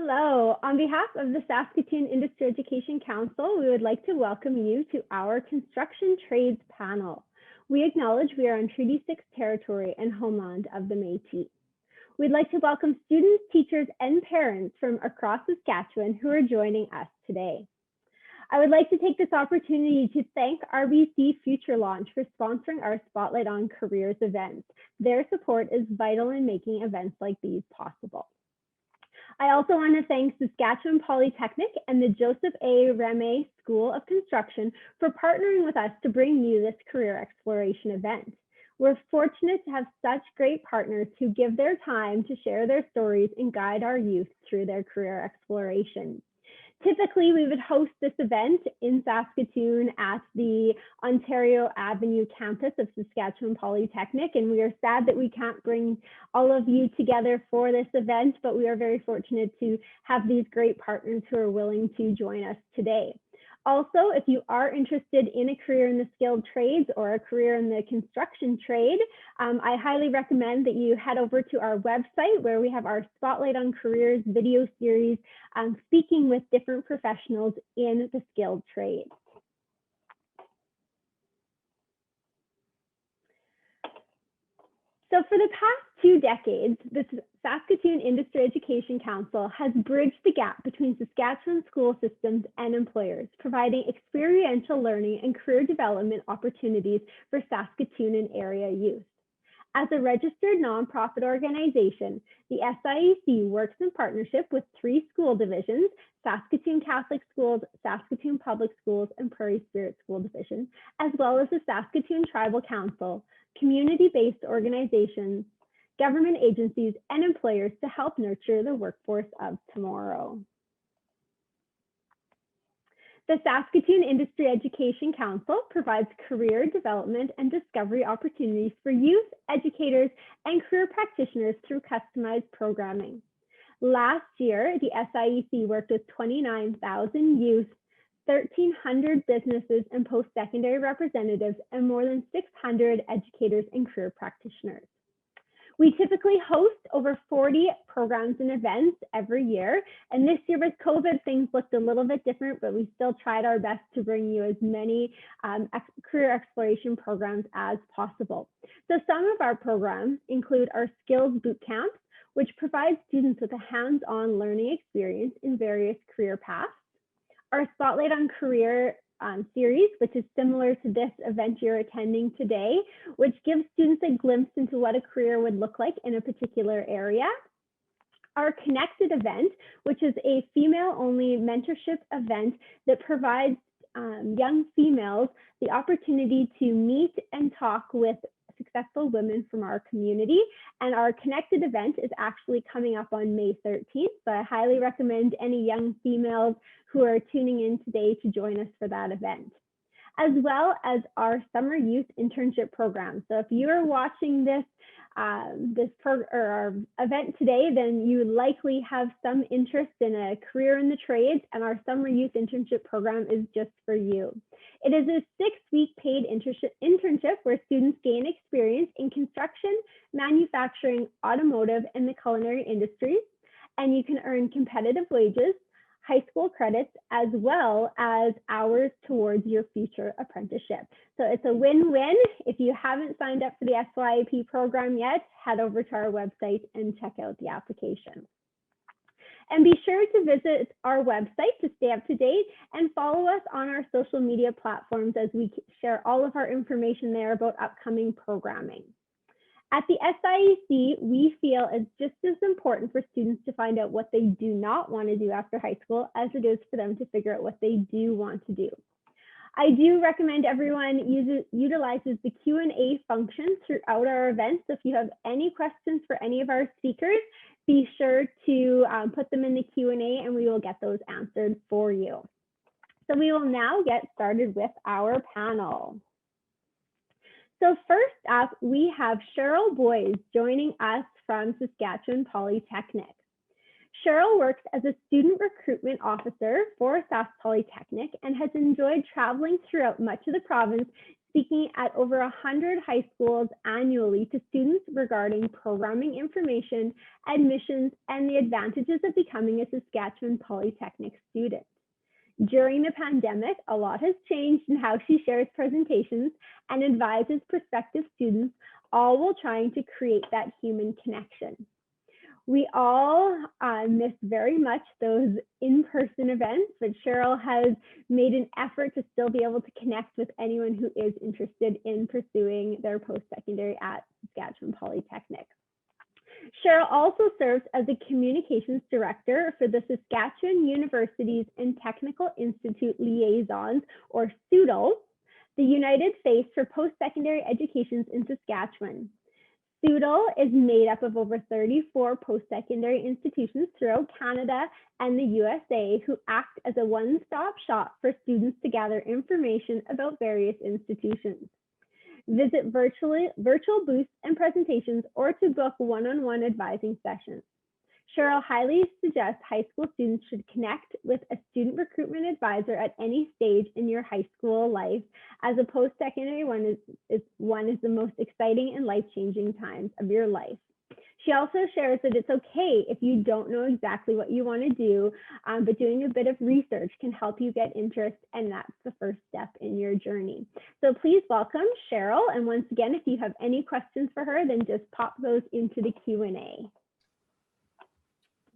Hello. On behalf of the Saskatoon Industry-Education Council, we would like to welcome you to our Construction Trades panel. We acknowledge we are on Treaty 6 territory and homeland of the Métis. We'd like to welcome students, teachers, and parents from across Saskatchewan who are joining us today. I would like to take this opportunity to thank RBC Future Launch for sponsoring our Spotlight on Careers events. Their support is vital in making events like these possible. I also want to thank Saskatchewan Polytechnic and the Joseph A. Remai School of Construction for partnering with us to bring you this career exploration event. We're fortunate to have such great partners who give their time to share their stories and guide our youth through their career exploration. Typically, we would host this event in Saskatoon at the Ontario Avenue campus of Saskatchewan Polytechnic, and we are sad that we can't bring all of you together for this event, but we are very fortunate to have these great partners who are willing to join us today. Also, if you are interested in a career in the skilled trades or a career in the construction trade, I highly recommend that you head over to our website where we have our Spotlight on Careers video series speaking with different professionals in the skilled trades. So for the past 2 decades, the Saskatoon Industry-Education Council has bridged the gap between Saskatchewan school systems and employers, providing experiential learning and career development opportunities for Saskatoon and area youth. As a registered nonprofit organization, the SIEC works in partnership with 3 school divisions: Saskatoon Catholic Schools, Saskatoon Public Schools, and Prairie Spirit School Division, as well as the Saskatoon Tribal Council, community-based organizations, government agencies, and employers to help nurture the workforce of tomorrow. The Saskatoon Industry-Education Council provides career development and discovery opportunities for youth, educators, and career practitioners through customized programming. Last year, the SIEC worked with 29,000 youth, 1,300 businesses and post-secondary representatives, and more than 600 educators and career practitioners. We typically host over 40 programs and events every year. And this year with COVID, things looked a little bit different, but we still tried our best to bring you as many career exploration programs as possible. So some of our programs include our Skills Boot Camps, which provides students with a hands-on learning experience in various career paths. Our Spotlight on Career series, which is similar to this event you're attending today, which gives students a glimpse into what a career would look like in a particular area. Our Connected event, which is a female-only mentorship event that provides young females the opportunity to meet and talk with successful women from our community. And our Connected event is actually coming up on May 13th. So I highly recommend any young females who are tuning in today to join us for that event, as well as our Summer Youth Internship Program. So if you are watching this our event today, then you likely have some interest in a career in the trades, and our Summer Youth Internship Program is just for you. It is a 6-week paid internship where students gain experience in construction, manufacturing, automotive, and the culinary industries, and you can earn competitive wages, high school credits, as well as hours towards your future apprenticeship. So it's a win-win. If you haven't signed up for the SYAP program yet, head over to our website and check out the application. And be sure to visit our website to stay up to date and follow us on our social media platforms as we share all of our information there about upcoming programming. At the SIEC, we feel it's just as important for students to find out what they do not want to do after high school as it is for them to figure out what they do want to do. I do recommend everyone utilizes the Q&A function throughout our events. So if you have any questions for any of our speakers, be sure to put them in the Q&A and we will get those answered for you. So we will now get started with our panel. So first up, we have Cheryl Boys joining us from Saskatchewan Polytechnic. Cheryl works as a student recruitment officer for Sask Polytechnic and has enjoyed traveling throughout much of the province, speaking at over 100 high schools annually to students regarding programming information, admissions, and the advantages of becoming a Saskatchewan Polytechnic student. During the pandemic, a lot has changed in how she shares presentations and advises prospective students, all while trying to create that human connection. We all miss very much those in-person events, but Cheryl has made an effort to still be able to connect with anyone who is interested in pursuing their post-secondary at Saskatchewan Polytechnic. Cheryl also serves as the Communications Director for the Saskatchewan Universities and Technical Institute Liaisons, or SUTL, the United Face for Post-Secondary Educations in Saskatchewan. SUTL is made up of over 34 post-secondary institutions throughout Canada and the USA who act as a one-stop shop for students to gather information about various institutions. Visit virtual booths and presentations or to book one-on-one advising sessions. Cheryl highly suggests high school students should connect with a student recruitment advisor at any stage in your high school life, as a post-secondary one is the most exciting and life-changing times of your life. She also shares that it's okay if you don't know exactly what you want to do, but doing a bit of research can help you get interest, and that's the first step in your journey. So please welcome Cheryl. And once again, if you have any questions for her, then just pop those into the Q&A.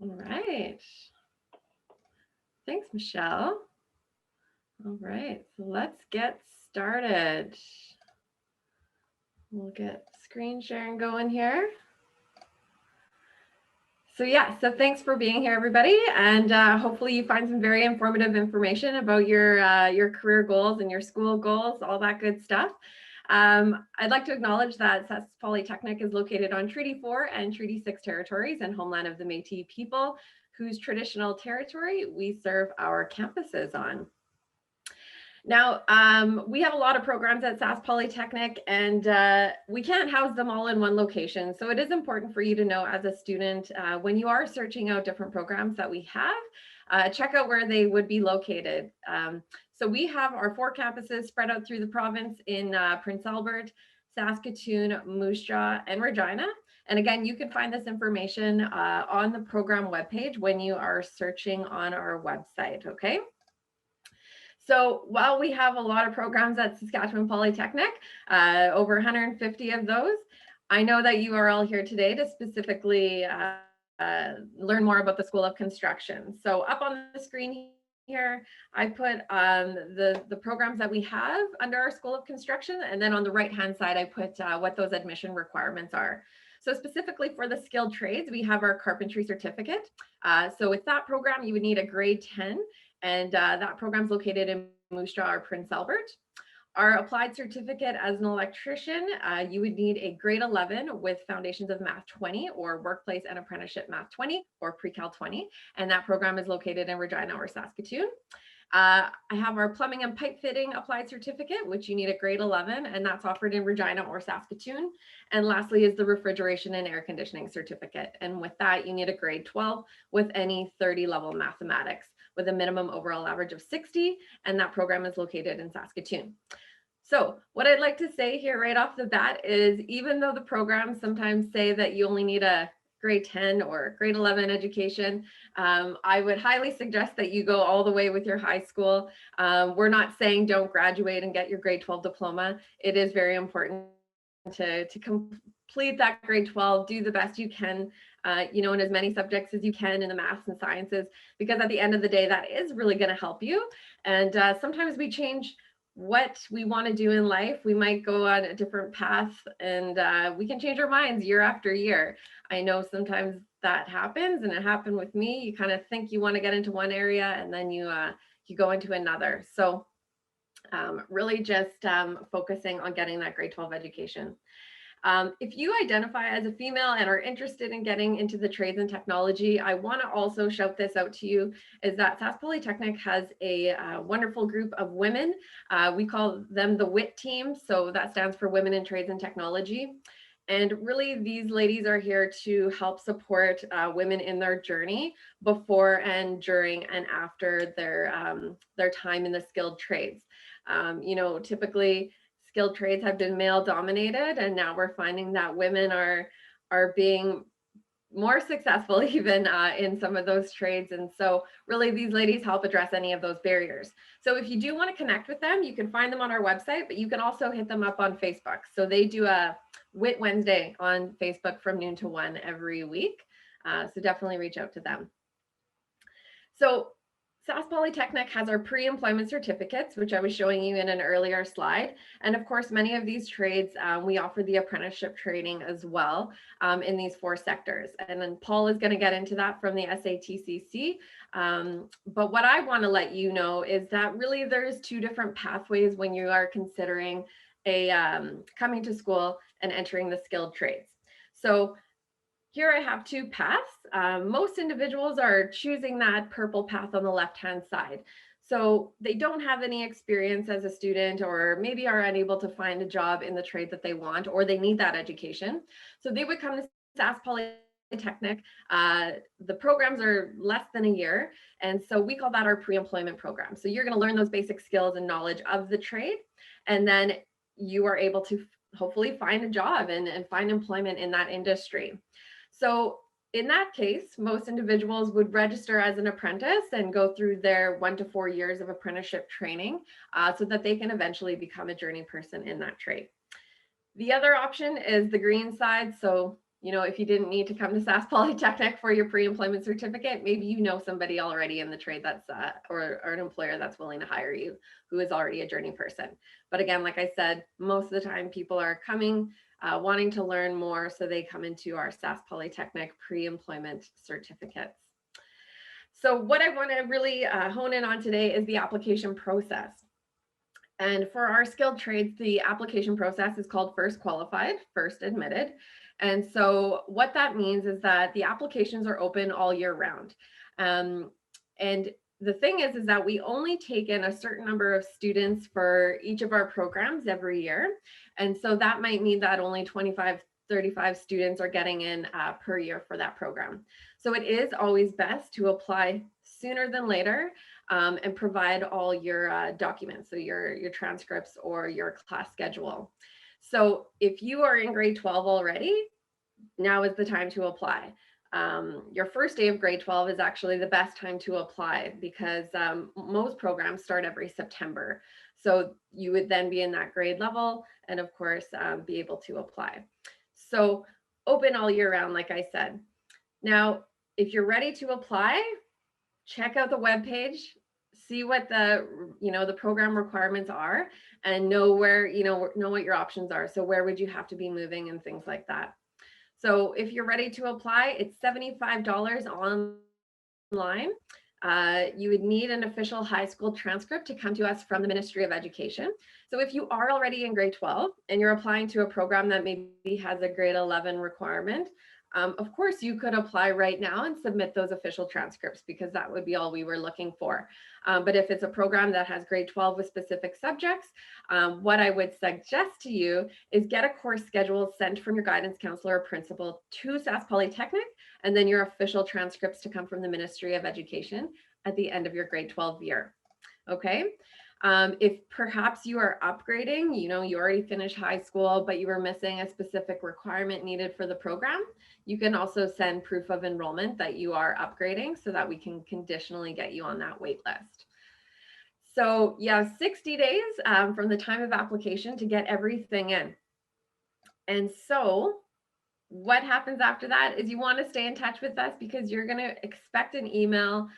All right. Thanks, Michelle. All right, so let's get started. We'll get screen sharing going here. So thanks for being here, everybody, and hopefully you find some very informative information about your career goals and your school goals, all that good stuff. I'd like to acknowledge that Saskatchewan Polytechnic is located on Treaty 4 and Treaty 6 territories and homeland of the Métis people, whose traditional territory we serve our campuses on. Now, we have a lot of programs at Sask Polytechnic, and we can't house them all in one location. So it is important for you to know as a student, when you are searching out different programs that we have, check out where they would be located. So we have our 4 campuses spread out through the province in Prince Albert, Saskatoon, Moose Jaw, and Regina. And again, you can find this information on the program webpage when you are searching on our website, okay? So while we have a lot of programs at Saskatchewan Polytechnic, over 150 of those, I know that you are all here today to specifically learn more about the School of Construction. So up on the screen here, I put the programs that we have under our School of Construction, and then on the right-hand side, I put what those admission requirements are. So specifically for the skilled trades, we have our carpentry certificate. So with that program, you would need a grade 10, and that program is located in Moose Jaw or Prince Albert. Our applied certificate as an electrician, you would need a grade 11 with foundations of Math 20 or workplace and apprenticeship Math 20 or Pre-Cal 20. And that program is located in Regina or Saskatoon. I have our plumbing and pipe fitting applied certificate, which you need a grade 11, and that's offered in Regina or Saskatoon. And lastly is the refrigeration and air conditioning certificate. And with that, you need a grade 12 with any 30 level mathematics with a minimum overall average of 60. And that program is located in Saskatoon. So what I'd like to say here right off the bat is, even though the programs sometimes say that you only need a grade 10 or grade 11 education, I would highly suggest that you go all the way with your high school. We're not saying don't graduate and get your grade 12 diploma. It is very important to complete that grade 12, do the best you can, in as many subjects as you can in the maths and sciences, because at the end of the day, that is really going to help you. And sometimes we change what we want to do in life. We might go on a different path, and we can change our minds year after year. I know sometimes that happens, and it happened with me. You kind of think you want to get into one area, and then you go into another. So really just focusing on getting that grade 12 education. If you identify as a female and are interested in getting into the trades and technology, I want to also shout this out to you, is that Sask Polytechnic has a wonderful group of women. We call them the WIT team. So that stands for Women in Trades and Technology. And really, these ladies are here to help support women in their journey before and during and after their time in the skilled trades. Typically, skilled trades have been male dominated, and now we're finding that women are being more successful even in some of those trades. And so really these ladies help address any of those barriers. So if you do want to connect with them, you can find them on our website, but you can also hit them up on Facebook. So they do a WIT Wednesday on Facebook from noon to 1 every week. So definitely reach out to them. So Sask Polytechnic has our pre-employment certificates, which I was showing you in an earlier slide. And of course, many of these trades, we offer the apprenticeship training as well in these 4 sectors. And then Paul is going to get into that from the SATCC. But what I want to let you know is that really there's 2 different pathways when you are considering coming to school and entering the skilled trades. So here I have 2 paths. Most individuals are choosing that purple path on the left-hand side. So they don't have any experience as a student, or maybe are unable to find a job in the trade that they want, or they need that education. So they would come to Sask Polytechnic. The programs are less than a year. And so we call that our pre-employment program. So you're going to learn those basic skills and knowledge of the trade. And then you are able to hopefully find a job and find employment in that industry. So in that case, most individuals would register as an apprentice and go through their 1 to 4 years of apprenticeship training so that they can eventually become a journey person in that trade. The other option is the green side. So, you know, if you didn't need to come to Sask Polytechnic for your pre-employment certificate, maybe you know somebody already in the trade that's or an employer that's willing to hire you who is already a journey person. But again, like I said, most of the time people are coming wanting to learn more, so they come into our Sask Polytechnic pre-employment certificates. So what I want to really hone in on today is the application process. And for our skilled trades, the application process is called first qualified, first admitted. And so what that means is that the applications are open all year round. And the thing is that we only take in a certain number of students for each of our programs every year. And so that might mean that only 25, 35 students are getting in per year for that program. So it is always best to apply sooner than later and provide all your documents, so your transcripts or your class schedule. So if you are in grade 12 already, now is the time to apply. Your first day of grade 12 is actually the best time to apply because most programs start every September. So you would then be in that grade level and of course be able to apply. So open all year round, like I said. Now, if you're ready to apply, check out the webpage, see what the program requirements are, and know where, know what your options are. So where would you have to be moving and things like that. So if you're ready to apply, it's $75 online. You would need an official high school transcript to come to us from the Ministry of Education. So if you are already in grade 12 and you're applying to a program that maybe has a grade 11 requirement, of course, you could apply right now and submit those official transcripts because that would be all we were looking for. But if it's a program that has grade 12 with specific subjects, what I would suggest to you is get a course schedule sent from your guidance counselor or principal to Sask Polytechnic, and then your official transcripts to come from the Ministry of Education at the end of your grade 12 year. Okay. If perhaps you are upgrading, you already finished high school, but you were missing a specific requirement needed for the program, you can also send proof of enrollment that you are upgrading so that we can conditionally get you on that wait list. So yeah, 60 days from the time of application to get everything in. And so what happens after that is you want to stay in touch with us because you're going to expect an email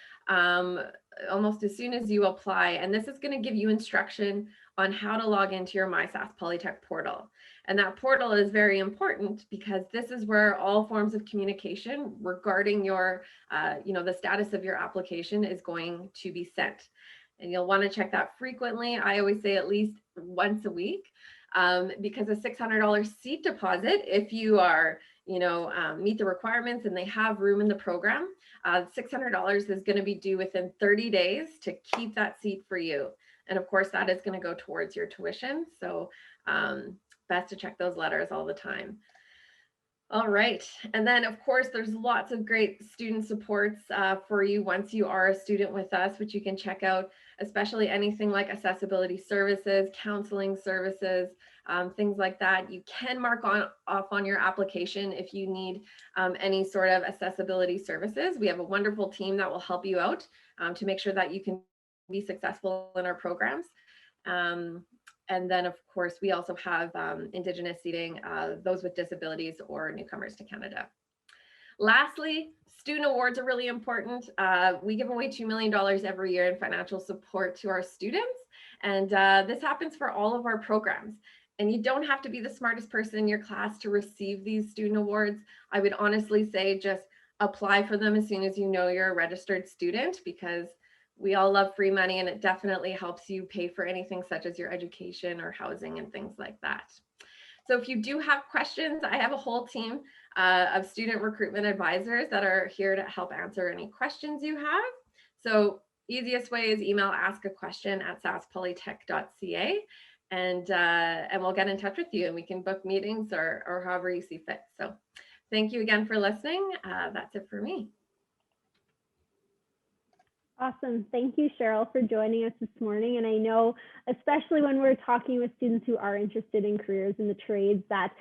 almost as soon as you apply. And this is going to give you instruction on how to log into your My Sask Polytech portal. And that portal is very important because this is where all forms of communication regarding your, the status of your application is going to be sent. And you'll want to check that frequently. I always say at least once a week because a $600 seat deposit, if you are, meet the requirements and they have room in the program, $600 is going to be due within 30 days to keep that seat for you. And of course, that is going to go towards your tuition. So best to check those letters all the time. All right. And then, of course, there's lots of great student supports for you once you are a student with us, which you can check out especially anything like accessibility services, counseling services, things like that. You can mark off on your application if you need any sort of accessibility services. We have a wonderful team that will help you out to make sure that you can be successful in our programs. And then, of course, we also have Indigenous seating, those with disabilities or newcomers to Canada. Lastly, student awards are really important. We give away $2 million every year in financial support to our students. And this happens for all of our programs. And you don't have to be the smartest person in your class to receive these student awards. I would honestly say just apply for them as soon as you know you're a registered student, because we all love free money and it definitely helps you pay for anything such as your education or housing and things like that. So if you do have questions, I have a whole team of student recruitment advisors that are here to help answer any questions you have. So easiest way is email askaquestion@saskpolytech.ca, and we'll get in touch with you and we can book meetings or however you see fit. So thank you again for listening. That's it for me. Awesome. Thank you, Cheryl, for joining us this morning. And I know, especially when we're talking with students who are interested in careers in the trades, that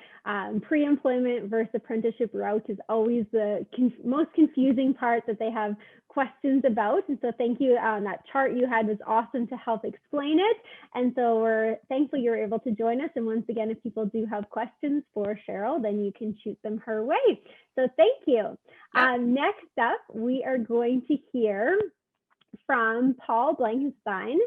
pre-employment versus apprenticeship route is always the most confusing part that they have questions about. And so thank you. That chart you had was awesome to help explain it. And so we're thankful you're able to join us. And once again, if people do have questions for Cheryl, then you can shoot them her way. So thank you. Next up, we are going to hear from Paul Blankenstein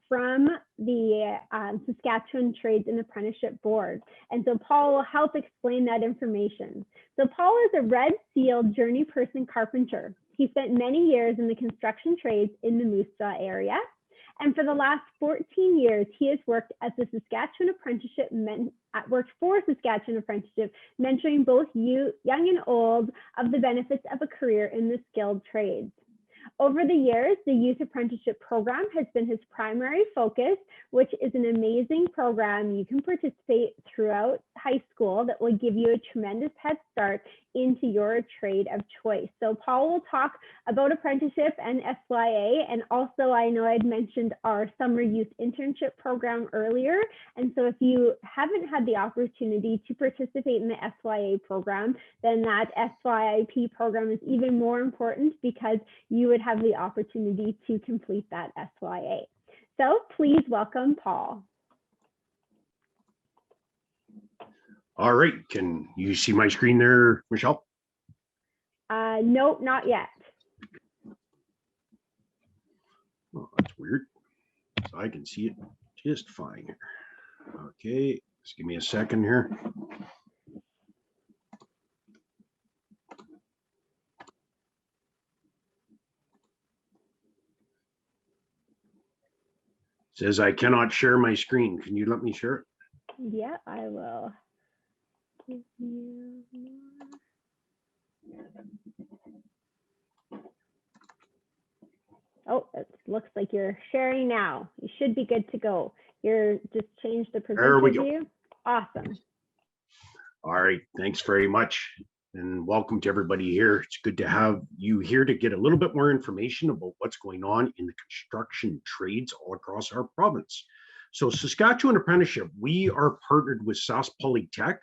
from the Saskatchewan Trades and Apprenticeship Board. And so Paul will help explain that information. So Paul is a Red Seal journey person carpenter. He spent many years in the construction trades in the Moose Jaw area. And for the last 14 years, he has worked at the Saskatchewan Apprenticeship, mentoring both young and old of the benefits of a career in the skilled trades. Over the years, the Youth Apprenticeship Program has been his primary focus, which is an amazing program. You can participate throughout high school that will give you a tremendous head start into your trade of choice. So Paul will talk about apprenticeship and SYA, and also I know I'd mentioned our summer youth internship program earlier. And so if you haven't had the opportunity to participate in the SYA program, then that SYIP program is even more important because you would have the opportunity to complete that SYA. So please welcome Paul. All right, can you see my screen there, Michelle? Nope, not yet. Oh, that's weird. So I can see it just fine here. Okay, just give me a second here. It says I cannot share my screen. Can you let me share it? Yeah, I will. Oh, it looks like you're sharing now. You should be good to go. You're just change the presenter view. Awesome. All right, thanks very much. And welcome to everybody here. It's good to have you here to get a little bit more information about what's going on in the construction trades all across our province. So Saskatchewan Apprenticeship, we are partnered with Sask Polytech.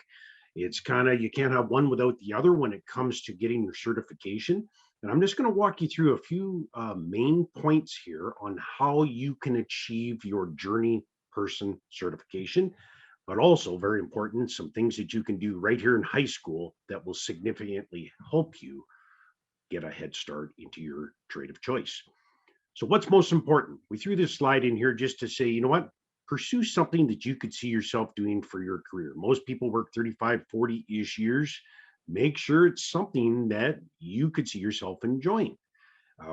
It's kind of, you can't have one without the other when it comes to getting your certification. And I'm just going to walk you through a few main points here on how you can achieve your journey person certification, but also very important, some things that you can do right here in high school that will significantly help you get a head start into your trade of choice. So what's most important? We threw this slide in here just to say, you know what? Pursue something that you could see yourself doing for your career. Most people work 35, 40-ish years. Make sure it's something that you could see yourself enjoying.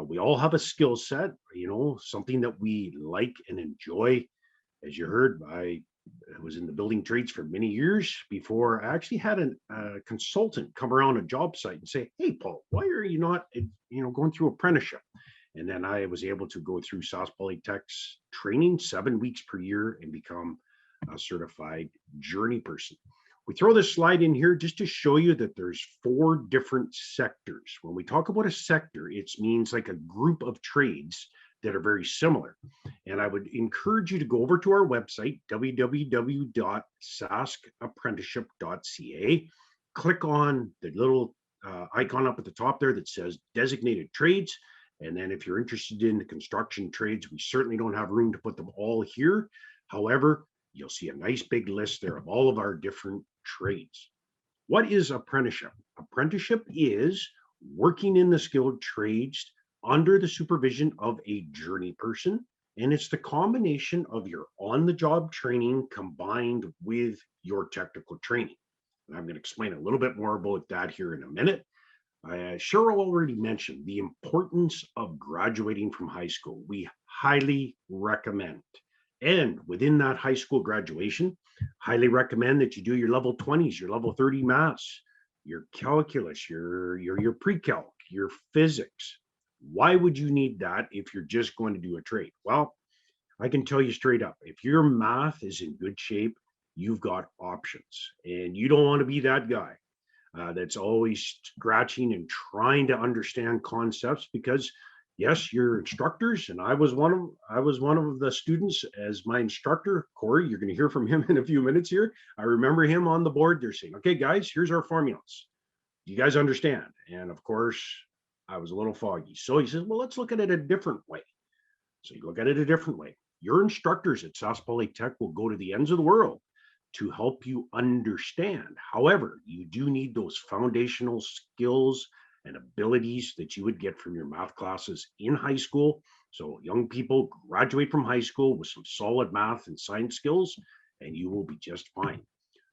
We all have a skill set, you know, something that we like and enjoy. As you heard, I was in the building trades for many years before I actually had a consultant come around a job site and say, hey, Paul, why are you not, going through apprenticeship? And then I was able to go through Sask Polytech's training 7 weeks per year and become a certified journey person. We throw this slide in here just to show you that there's 4 different sectors. When we talk about a sector, it means like a group of trades that are very similar. And I would encourage you to go over to our website, www.saskapprenticeship.ca, click on the little icon up at the top there that says designated trades. And then if you're interested in the construction trades, we certainly don't have room to put them all here. However, you'll see a nice big list there of all of our different trades. What is apprenticeship? Apprenticeship is working in the skilled trades under the supervision of a journey person. And it's the combination of your on-the-job training combined with your technical training. And I'm going to explain a little bit more about that here in a minute. Cheryl already mentioned the importance of graduating from high school. We highly recommend. And within that high school graduation, highly recommend that you do your level 20s, your level 30 maths, your calculus, your pre-calc, your physics. Why would you need that if you're just going to do a trade? Well, I can tell you straight up, if your math is in good shape, you've got options. And you don't want to be that guy that's always scratching and trying to understand concepts, because yes, you're instructors, and I was one of the students as my instructor. Corey, you're going to hear from him in a few minutes here. I remember him on the board there saying, okay, guys, here's our formulas. You guys understand? And of course, I was a little foggy. So he says, well, let's look at it a different way. So you look at it a different way. Your instructors at Sask Polytech will go to the ends of the world to help you understand. However, you do need those foundational skills and abilities that you would get from your math classes in high school. So young people graduate from high school with some solid math and science skills, and you will be just fine.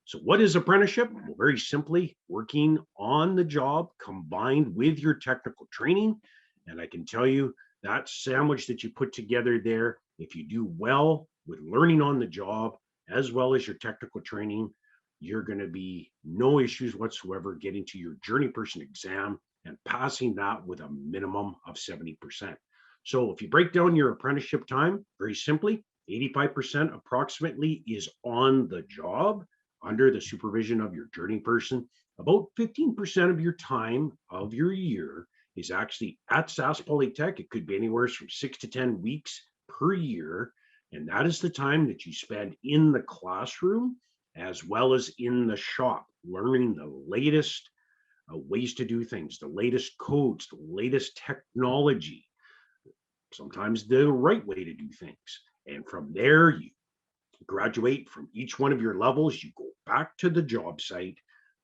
So what is apprenticeship? Well, very simply, working on the job combined with your technical training. And I can tell you that sandwich that you put together there, if you do well with learning on the job, as well as your technical training, you're going to be no issues whatsoever getting to your journey person exam and passing that with a minimum of 70%. So if you break down your apprenticeship time, very simply, 85% approximately is on the job under the supervision of your journey person. About 15% of your time of your year is actually at Sask Polytech. It could be anywhere from 6 to 10 weeks per year. And that is the time that you spend in the classroom as well as in the shop, learning the latest ways to do things, the latest codes, the latest technology, sometimes the right way to do things. And from there, you graduate from each one of your levels, you go back to the job site,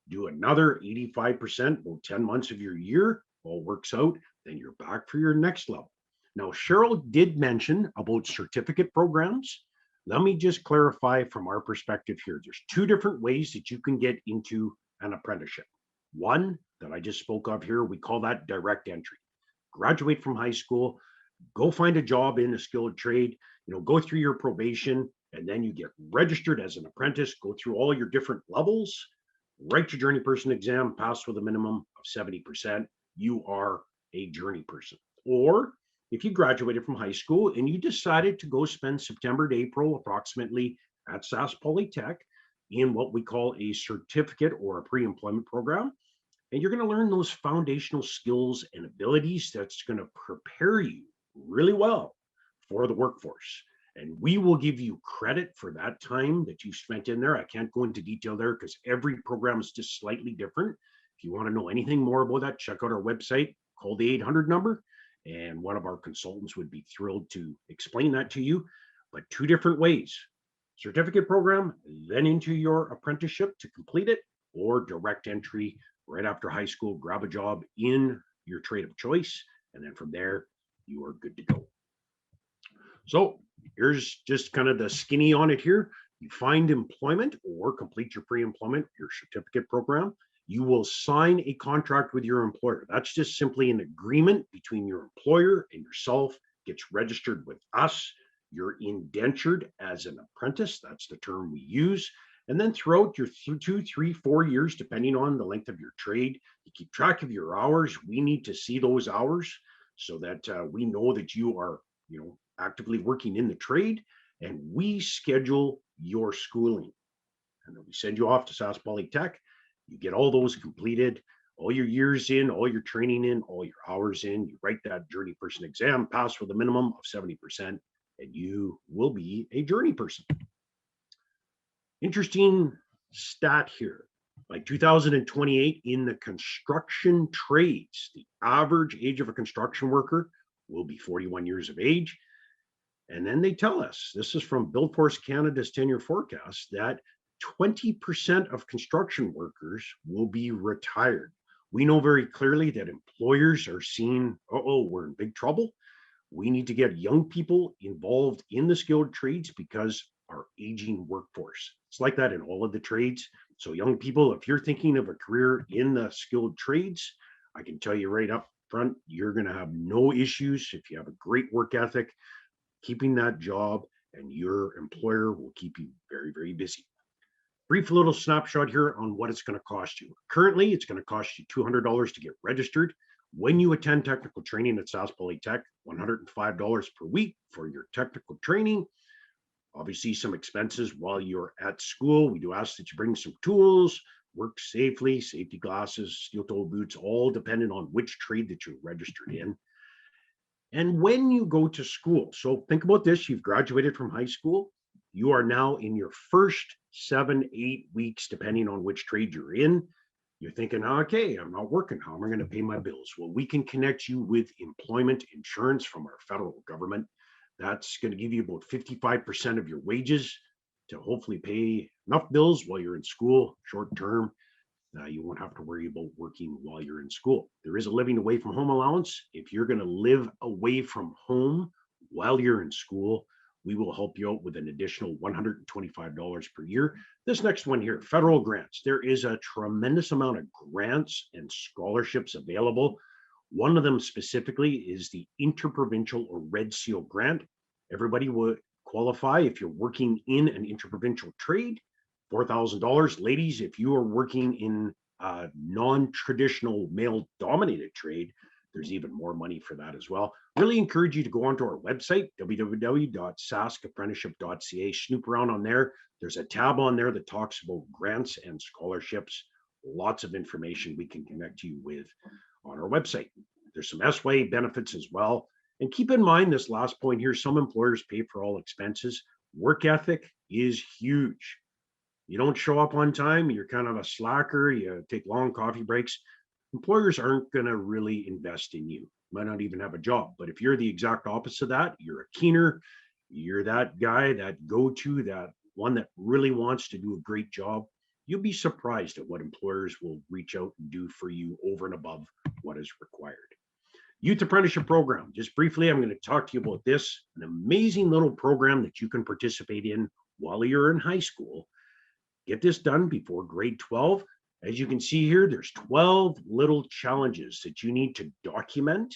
do another 85%, about 10 months of your year, all works out, then you're back for your next level. Now, Cheryl did mention about certificate programs. Let me just clarify from our perspective here. There's two different ways that you can get into an apprenticeship. One that I just spoke of here, we call that direct entry. Graduate from high school, go find a job in a skilled trade, go through your probation, and then you get registered as an apprentice, go through all your different levels, write your journey person exam, pass with a minimum of 70%, you are a journey person. Or if you graduated from high school and you decided to go spend September to April approximately at Sask Polytech in what we call a certificate or a pre-employment program, and you're going to learn those foundational skills and abilities that's going to prepare you really well for the workforce. And we will give you credit for that time that you spent in there. I can't go into detail there because every program is just slightly different. If you want to know anything more about that, check out our website, call the 800 number, and one of our consultants would be thrilled to explain that to you. But two different ways: certificate program, then into your apprenticeship to complete it, or direct entry right after high school, grab a job in your trade of choice, and then from there, you are good to go. So here's just kind of the skinny on it here. You find employment or complete your pre-employment, your certificate program. You will sign a contract with your employer. That's just simply an agreement between your employer and yourself. Gets registered with us. You're indentured as an apprentice. That's the term we use. And then throughout your 2, 3, 4 years, depending on the length of your trade, you keep track of your hours. We need to see those hours so that we know that you are, actively working in the trade, and we schedule your schooling. And then we send you off to Sask Polytech. You get all those completed. all your years in, all your training in, all your hours in, you write that journey person exam, pass with a minimum of 70%, and you will be a journey person. Interesting stat here. By 2028, in the construction trades, the average age of a construction worker will be 41 years of age. And then they tell us, this is from Buildforce Canada's 10-year forecast, that 20% of construction workers will be retired. We know very clearly that employers are seeing, we're in big trouble. We need to get young people involved in the skilled trades because our aging workforce. It's like that in all of the trades. So young people, if you're thinking of a career in the skilled trades, I can tell you right up front, you're going to have no issues if you have a great work ethic, keeping that job, and your employer will keep you very, very busy. Brief little snapshot here on what it's going to cost you. Currently, it's going to cost you $200 to get registered. When you attend technical training at Sask Polytech, $105 per week for your technical training. Obviously, some expenses while you're at school. We do ask that you bring some tools, work safely, safety glasses, steel-toed boots, all dependent on which trade that you're registered in. And when you go to school, so think about this, you've graduated from high school, you are now in your first 7-8 weeks, depending on which trade you're in. You're thinking, okay, I'm not working. How am I going to pay my bills? Well, we can connect you with employment insurance from our federal government. That's going to give you about 55% of your wages to hopefully pay enough bills while you're in school, short term. You won't have to worry about working while you're in school. There is a living away from home allowance. If you're going to live away from home while you're in school, we will help you out with an additional $125 per year. This next one here, federal grants. There is a tremendous amount of grants and scholarships available. One of them specifically is the Interprovincial or Red Seal grant. Everybody would qualify if you're working in an interprovincial trade, $4,000. Ladies, if you are working in a non-traditional male-dominated trade, there's even more money for that as well. Really encourage you to go onto our website, www.saskapprenticeship.ca. Snoop around on there. There's a tab on there that talks about grants and scholarships. Lots of information we can connect you with on our website. There's some SWA benefits as well. And keep in mind this last point here, some employers pay for all expenses. Work ethic is huge. You don't show up on time, you're kind of a slacker, you take long coffee breaks. Employers aren't going to really invest in you. You might not even have a job, but if you're the exact opposite of that, you're a keener, you're that guy, that go-to, that one that really wants to do a great job, you'll be surprised at what employers will reach out and do for you over and above what is required. Youth Apprenticeship Program. Just briefly, I'm going to talk to you about this, an amazing little program that you can participate in while you're in high school. Get this done before grade 12. As you can see here, there's 12 little challenges that you need to document.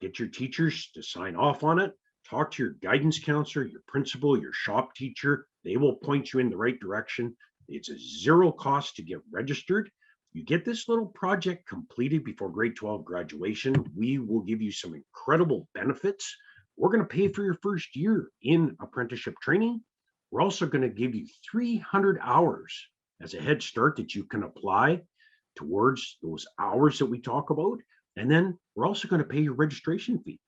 Get your teachers to sign off on it. Talk to your guidance counselor, your principal, your shop teacher. They will point you in the right direction. It's a zero cost to get registered. You get this little project completed before grade 12 graduation. We will give you some incredible benefits. We're going to pay for your first year in apprenticeship training. We're also going to give you 300 hours as a head start that you can apply towards those hours that we talk about. And then we're also going to pay your registration fee,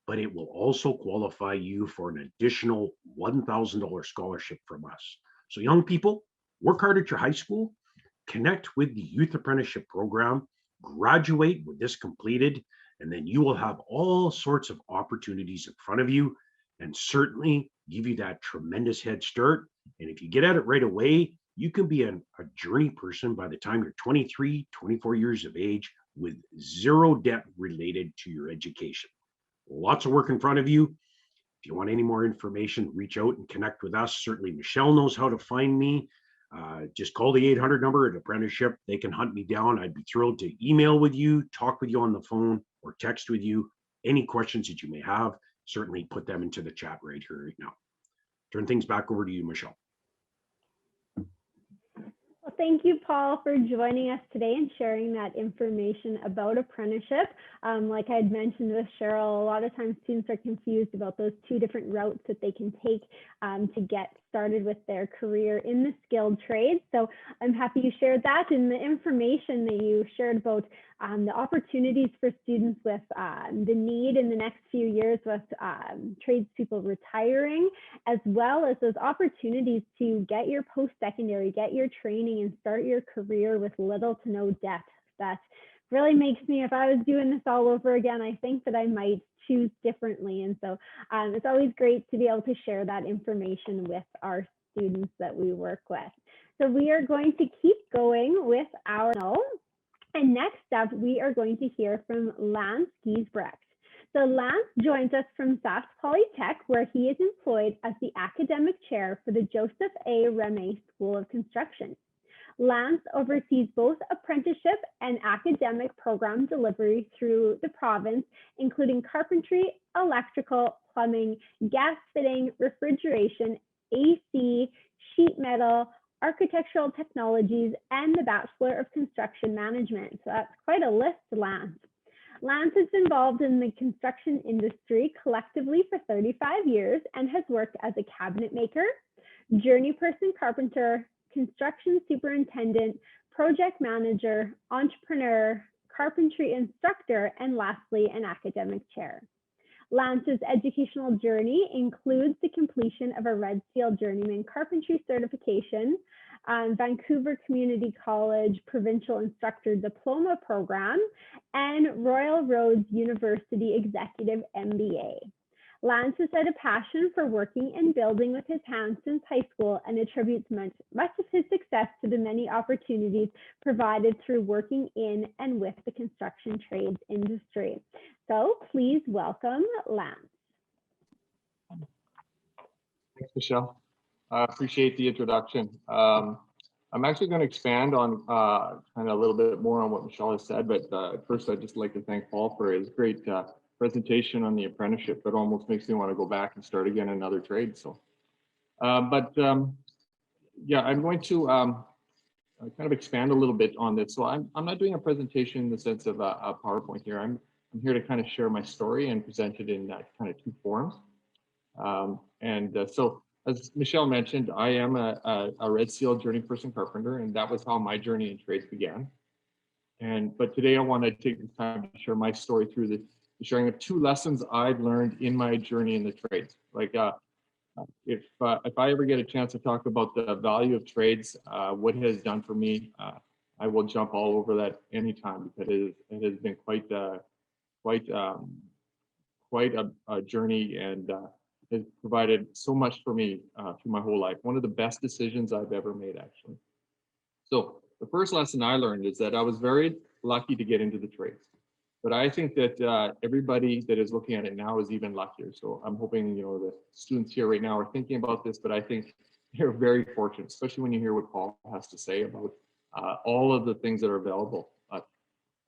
but it will also qualify you for an additional $1,000 scholarship from us. So young people, work hard at your high school, connect with the Youth Apprenticeship Program, graduate with this completed, and then you will have all sorts of opportunities in front of you and certainly give you that tremendous head start. And if you get at it right away, you can be a journey person by the time you're 23, 24 years of age with zero debt related to your education. Lots of work in front of you. If you want any more information, reach out and connect with us. Certainly Michelle knows how to find me. Just call the 800 number at Apprenticeship. They can hunt me down. I'd be thrilled to email with you, talk with you on the phone, or text with you. Any questions that you may have, certainly put them into the chat right here, right now. Turn things back over to you, Michelle. Well, thank you, Paul, for joining us today and sharing that information about apprenticeship. Like I had mentioned with Cheryl, a lot of times students are confused about those two different routes that they can take to get started with their career in the skilled trades. So I'm happy you shared that, and the information that you shared about the opportunities for students with the need in the next few years with tradespeople retiring, as well as those opportunities to get your post-secondary, get your training, and start your career with little to no debt. That really makes me, if I was doing this all over again, I think that I might choose differently. And so it's always great to be able to share that information with our students that we work with. So we are going to keep going with our panel. And next up, we are going to hear from Lance Giesbrecht. So Lance joins us from Sask Polytech, where he is employed as the academic chair for the Joseph A. Remai School of Construction. Lance oversees both apprenticeship and academic program delivery through the province, including carpentry, electrical, plumbing, gas fitting, refrigeration, AC, sheet metal, architectural technologies, and the Bachelor of Construction Management. So that's quite a list, Lance. Lance has been involved in the construction industry collectively for 35 years and has worked as a cabinet maker, journey person carpenter, construction superintendent, project manager, entrepreneur, carpentry instructor, and lastly, an academic chair. Lance's educational journey includes the completion of a Red Seal Journeyman Carpentry certification, Vancouver Community College Provincial Instructor Diploma Program, and Royal Roads University Executive MBA. Lance has had a passion for working and building with his hands since high school and attributes much of his success to the many opportunities provided through working in and with the construction trades industry. So please welcome Lance. Thanks, Michelle. I appreciate the introduction. I'm actually going to expand on kind of a little bit more on what Michelle has said, but first I'd just like to thank Paul for his great presentation on the apprenticeship. That almost makes me want to go back and start again another trade. So, yeah, I'm going to kind of expand a little bit on this. So I'm not doing a presentation in the sense of a PowerPoint here. I'm here to kind of share my story and present it in kind of two forms. So as Michelle mentioned, I am a Red Seal journeyperson carpenter, and that was how my journey in trades began. But today I want to take the time to share my story through the sharing of two lessons I've learned in my journey in the trades. Like if I ever get a chance to talk about the value of trades, what it has done for me, I will jump all over that anytime, because it has been quite a journey, and has provided so much for me through my whole life. One of the best decisions I've ever made, actually. So the first lesson I learned is that I was very lucky to get into the trades. But I think that everybody that is looking at it now is even luckier. So I'm hoping, the students here right now are thinking about this, but I think they're very fortunate, especially when you hear what Paul has to say about all of the things that are available.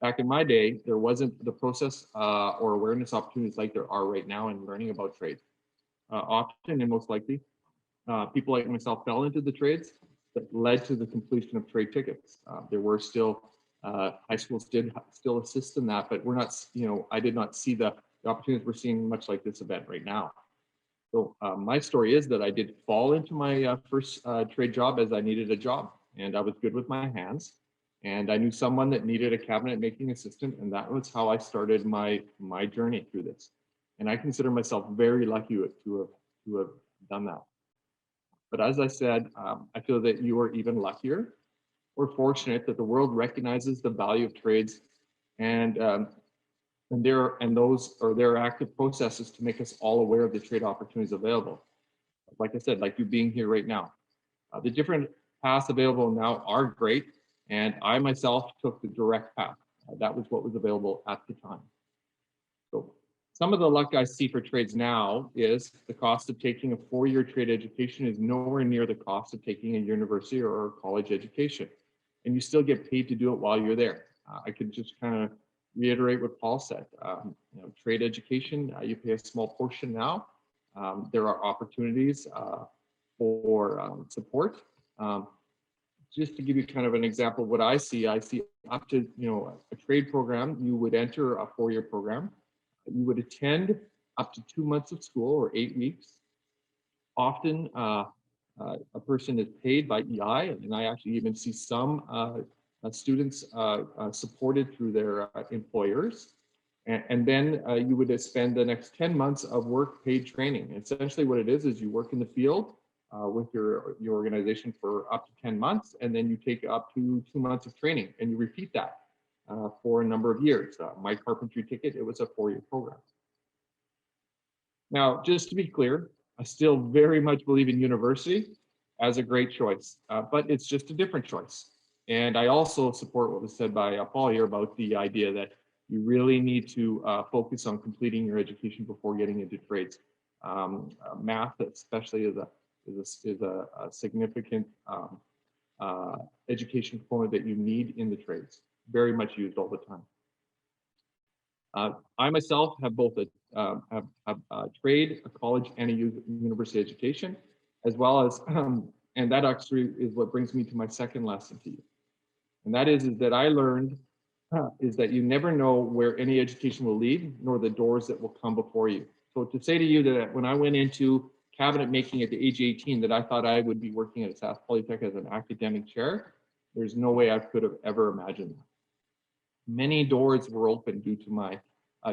Back in my day, there wasn't the process or awareness opportunities like there are right now in learning about trades. Often and most likely, people like myself fell into the trades that led to the completion of trade tickets. There were still high schools did still assist in that, but we're not, I did not see the opportunities we're seeing much like this event right now. So my story is that I did fall into my first trade job as I needed a job, and I was good with my hands, and I knew someone that needed a cabinet making assistant, and that was how I started my journey through this. And I consider myself very lucky to have done that. But as I said, I feel that you are even luckier. We're fortunate that the world recognizes the value of trades, and their active processes to make us all aware of the trade opportunities available. Like I said, like you being here right now. The different paths available now are great, and I myself took the direct path. That was what was available at the time. So some of the luck I see for trades now is the cost of taking a 4-year trade education is nowhere near the cost of taking a university or a college education. And you still get paid to do it while you're there. I could just kind of reiterate what Paul said. Trade education, you pay a small portion now. There are opportunities for support. Just to give you kind of an example of what I see up to, a trade program, you would enter a 4-year program. You would attend up to 2 months of school or 8 weeks. Often a person is paid by EI, and I actually even see some students supported through their employers. And then you would spend the next 10 months of work paid training. Essentially what it is you work in the field with your organization for up to 10 months, and then you take up to 2 months of training, and you repeat that for a number of years. My carpentry ticket, it was a 4-year program. Now, just to be clear, I still very much believe in university as a great choice, but it's just a different choice. And I also support what was said by Paul here about the idea that you really need to focus on completing your education before getting into trades. Math, especially, is a significant education component that you need in the trades. Very much used all the time. I myself have both a trade, a college, and a university education, as well as, and that actually is what brings me to my second lesson to you. And that is that I learned is that you never know where any education will lead, nor the doors that will come before you. So to say to you that when I went into cabinet making at the age of 18, that I thought I would be working at Sask Polytech as an academic chair, there's no way I could have ever imagined that. Many doors were open due to my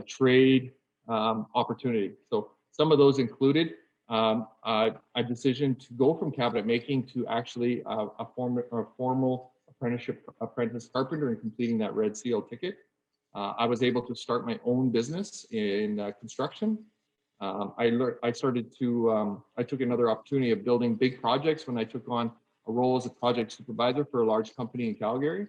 trade opportunity. So some of those included a decision to go from cabinet making to actually a formal apprentice carpenter and completing that Red Seal ticket. I was able to start my own business in construction. I took another opportunity of building big projects when I took on a role as a project supervisor for a large company in Calgary.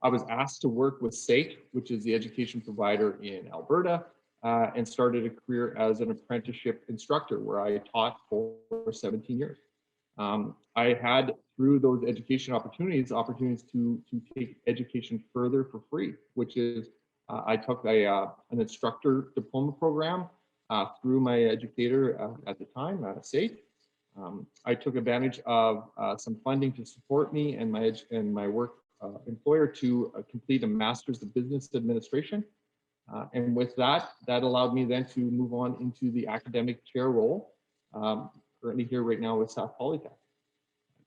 I was asked to work with SIEC, which is the education provider in Alberta, and started a career as an apprenticeship instructor where I taught for 17 years. I had, through those education opportunities to take education further for free, which is I took an instructor diploma program through my educator at the time, SIEC. I took advantage of some funding to support me and my work employer to complete a master's of business administration. And with that allowed me then to move on into the academic chair role, currently here right now with Sask Polytech.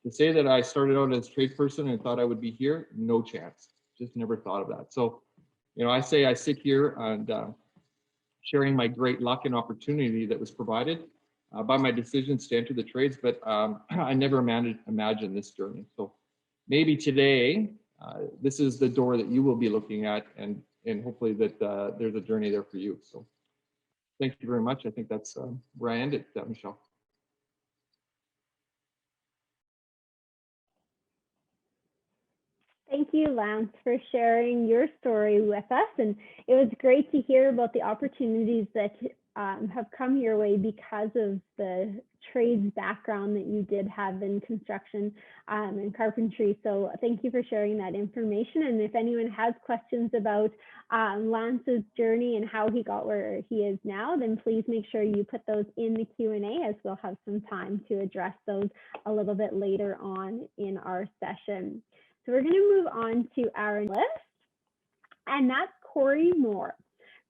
To say that I started out as a tradesperson and thought I would be here, no chance, just never thought of that. So, you know, I sit here and sharing my great luck and opportunity that was provided by my decisions to enter the trades, but I never imagined this journey. So maybe today, this is the door that you will be looking at, and hopefully that there's a journey there for you. So thank you very much. I think that's where I ended, Michelle. Thank you, Lance, for sharing your story with us. And it was great to hear about the opportunities that have come your way because of the trades background that you did have in construction and carpentry. So thank you for sharing that information. And if anyone has questions about Lance's journey and how he got where he is now, then please make sure you put those in the Q&A, as we'll have some time to address those a little bit later on in our session. So we're going to move on to our list, and that's Corey Moore.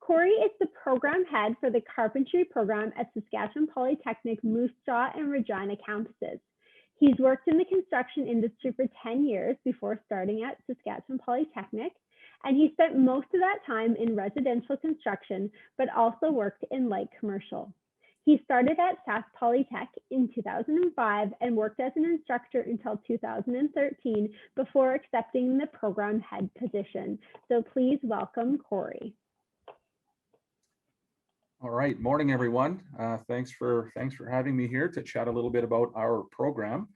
Corey is the program head for the Carpentry Program at Saskatchewan Polytechnic, Moose Jaw and Regina campuses. He's worked in the construction industry for 10 years before starting at Saskatchewan Polytechnic, and he spent most of that time in residential construction, but also worked in light commercial. He started at Sask Polytech in 2005 and worked as an instructor until 2013 before accepting the program head position. So please welcome Corey. All right, morning everyone. Thanks for having me here to chat a little bit about our program.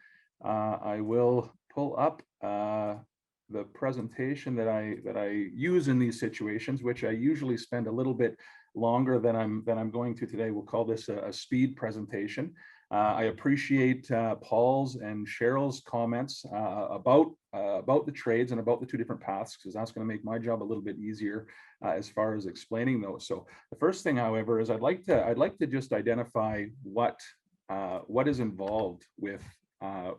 I will pull up the presentation that I use in these situations, which I usually spend a little bit longer than I'm going to today. We'll call this a speed presentation. I appreciate Paul's and Cheryl's comments about the trades and about the two different paths, because that's going to make my job a little bit easier as far as explaining those. So the first thing, however, is I'd like to just identify what is involved with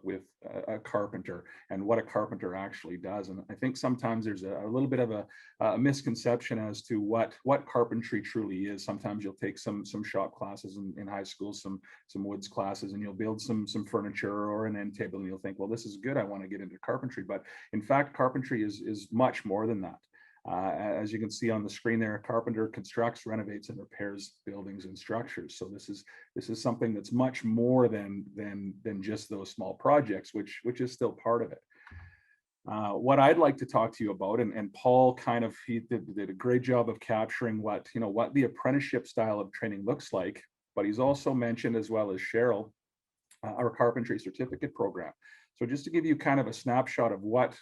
with a carpenter and what a carpenter actually does. And I think sometimes there's a little bit of a misconception as to what carpentry truly is. Sometimes you'll take some shop classes in high school, some woods classes, and you'll build some furniture or an end table, and you'll think, well, this is good, I want to get into carpentry. But in fact, carpentry is much more than that. As you can see on the screen there, a carpenter constructs, renovates, and repairs buildings and structures. So this is something that's much more than just those small projects, which is still part of it. What I'd like to talk to you about, and Paul he did a great job of capturing what the apprenticeship style of training looks like, but he's also mentioned, as well as Cheryl, our carpentry certificate program. So just to give you kind of a snapshot of what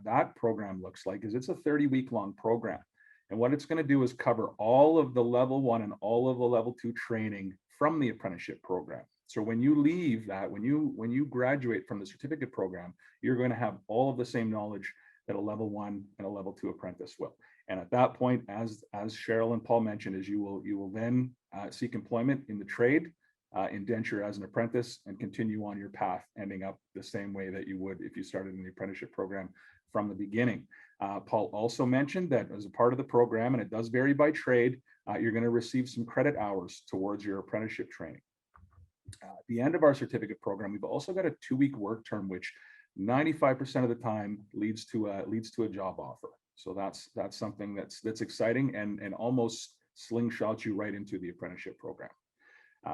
that program looks like, is it's a 30-week long program. And what it's going to do is cover all of the level 1 and all of the level 2 training from the apprenticeship program. So when you leave that, when you graduate from the certificate program, you're going to have all of the same knowledge that a level 1 and a level 2 apprentice will. And at that point, as Cheryl and Paul mentioned, is you will then seek employment in the trade, indenture as an apprentice, and continue on your path, ending up the same way that you would if you started in the apprenticeship program from the beginning. Paul also mentioned that as a part of the program, and it does vary by trade, you're going to receive some credit hours towards your apprenticeship training. At the end of our certificate program, we've also got a 2-week work term, which 95% of the time leads to a job offer. So that's something that's exciting and almost slingshots you right into the apprenticeship program.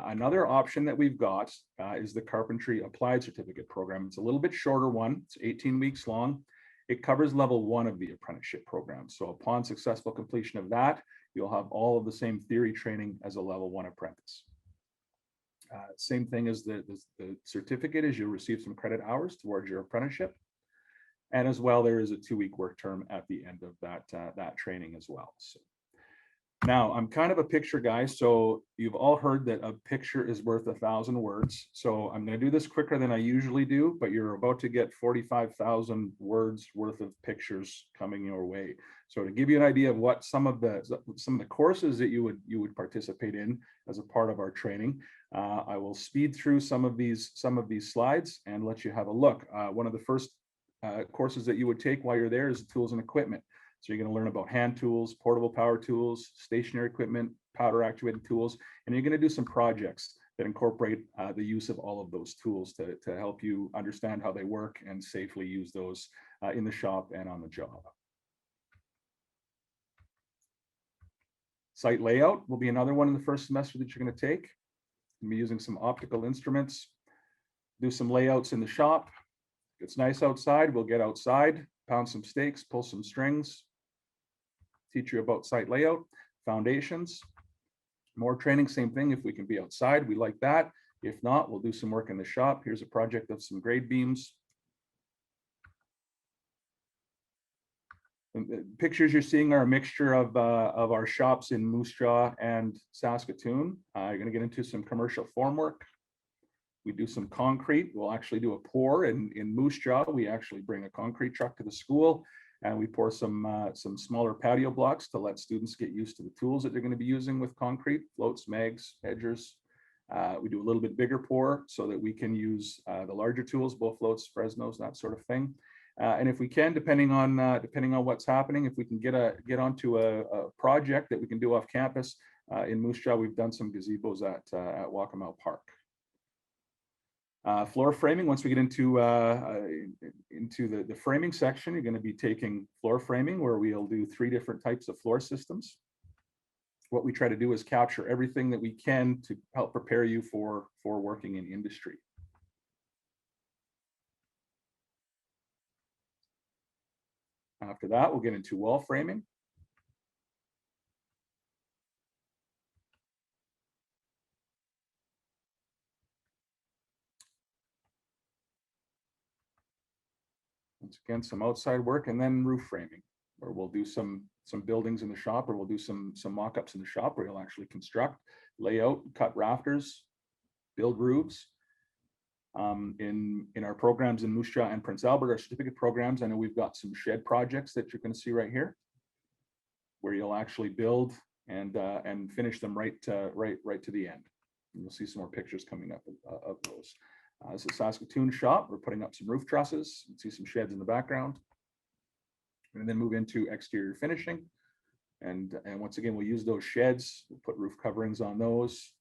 Another option that we've got is the Carpentry Applied Certificate Program. It's a little bit shorter one. It's 18 weeks long. It covers level 1 of the apprenticeship program. So upon successful completion of that, you'll have all of the same theory training as a level 1 apprentice. Same thing as the certificate, is you'll receive some credit hours towards your apprenticeship. And as well, there is a 2-week work term at the end of that training as well. So now, I'm kind of a picture guy, so you've all heard that a picture is worth 1,000 words. So I'm going to do this quicker than I usually do, but you're about to get 45,000 words worth of pictures coming your way. So to give you an idea of what some of the courses that you would participate in as a part of our training, I will speed through some of these slides and let you have a look. One of the first courses that you would take while you're there is tools and equipment. So you're going to learn about hand tools, portable power tools, stationary equipment, powder actuated tools, and you're going to do some projects that incorporate the use of all of those tools to help you understand how they work and safely use those in the shop and on the job. Site layout will be another one in the first semester that you're going to take. You'll be using some optical instruments, do some layouts in the shop. If it's nice outside, we'll get outside, pound some stakes, pull some strings, teach you about site layout, foundations, more training, same thing. If we can be outside, we like that. If not, we'll do some work in the shop. Here's a project of some grade beams. And the pictures you're seeing are a mixture of our shops in Moose Jaw and Saskatoon. You're going to get into some commercial formwork. We do some concrete. We'll actually do a pour in Moose Jaw. We actually bring a concrete truck to the school, and we pour some smaller patio blocks to let students get used to the tools that they're going to be using with concrete, floats, mags, edgers. We do a little bit bigger pour so that we can use the larger tools, both floats, Fresnos, that sort of thing. And if we can, depending on what's happening, if we can get onto a project that we can do off campus, in Moose Jaw, we've done some gazebos at Waccamaw Park. Floor framing, once we get into the framing section, you're going to be taking floor framing, where we'll do 3 different types of floor systems. What we try to do is capture everything that we can to help prepare you for working in industry. After that, we'll get into wall framing. Once again, some outside work, and then roof framing, where we'll do some buildings in the shop, or we'll do some mock-ups in the shop where you'll actually construct, lay out, cut rafters, build roofs. In our programs in Moose Jaw and Prince Albert, our certificate programs, I know we've got some shed projects that you're going to see right here, where you'll actually build and finish them right to the end. And you'll see some more pictures coming up of those. This is Saskatoon shop. We're putting up some roof trusses. You can see some sheds in the background. And then move into exterior finishing. And once again, we'll use those sheds. We'll put roof coverings on those.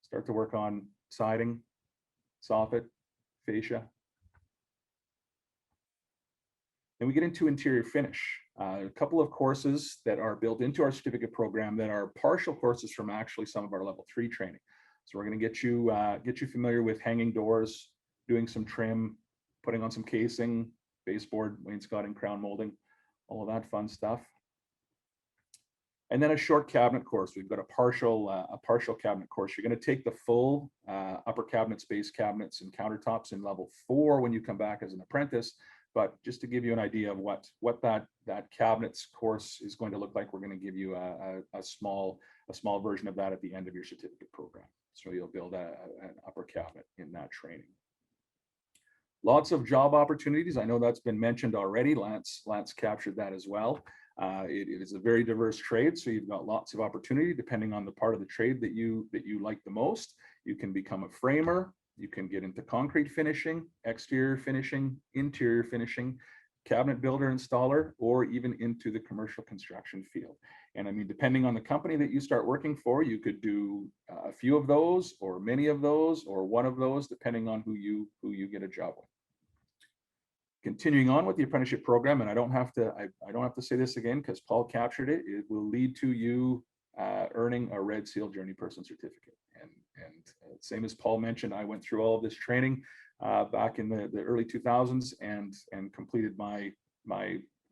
Start to work on siding, soffit, fascia. Then we get into interior finish. A couple of courses that are built into our certificate program that are partial courses from actually some of our level 3 training. So we're going to get you familiar with hanging doors, doing some trim, putting on some casing, baseboard, wainscoting, crown molding, all of that fun stuff. And then a short cabinet course. We've got a partial cabinet course. You're going to take the full upper cabinets, base cabinets, and countertops in level 4 when you come back as an apprentice. But just to give you an idea of what that cabinets course is going to look like, we're going to give you a small version of that at the end of your certificate program. So you'll build an upper cabinet in that training. Lots of job opportunities. I know that's been mentioned already. Lance captured that as well. It is a very diverse trade, so you've got lots of opportunity depending on the part of the trade that you like the most. You can become a framer. You can get into concrete finishing, exterior finishing, interior finishing, cabinet builder, installer, or even into the commercial construction field. And I mean, depending on the company that you start working for, you could do a few of those, or many of those, or one of those, depending on who you get a job with. Continuing on with the apprenticeship program, and I don't have to say this again because Paul captured it. It will lead to you earning a Red Seal Journey Person certificate. And same as Paul mentioned, I went through all of this training back in the early 2000s and completed my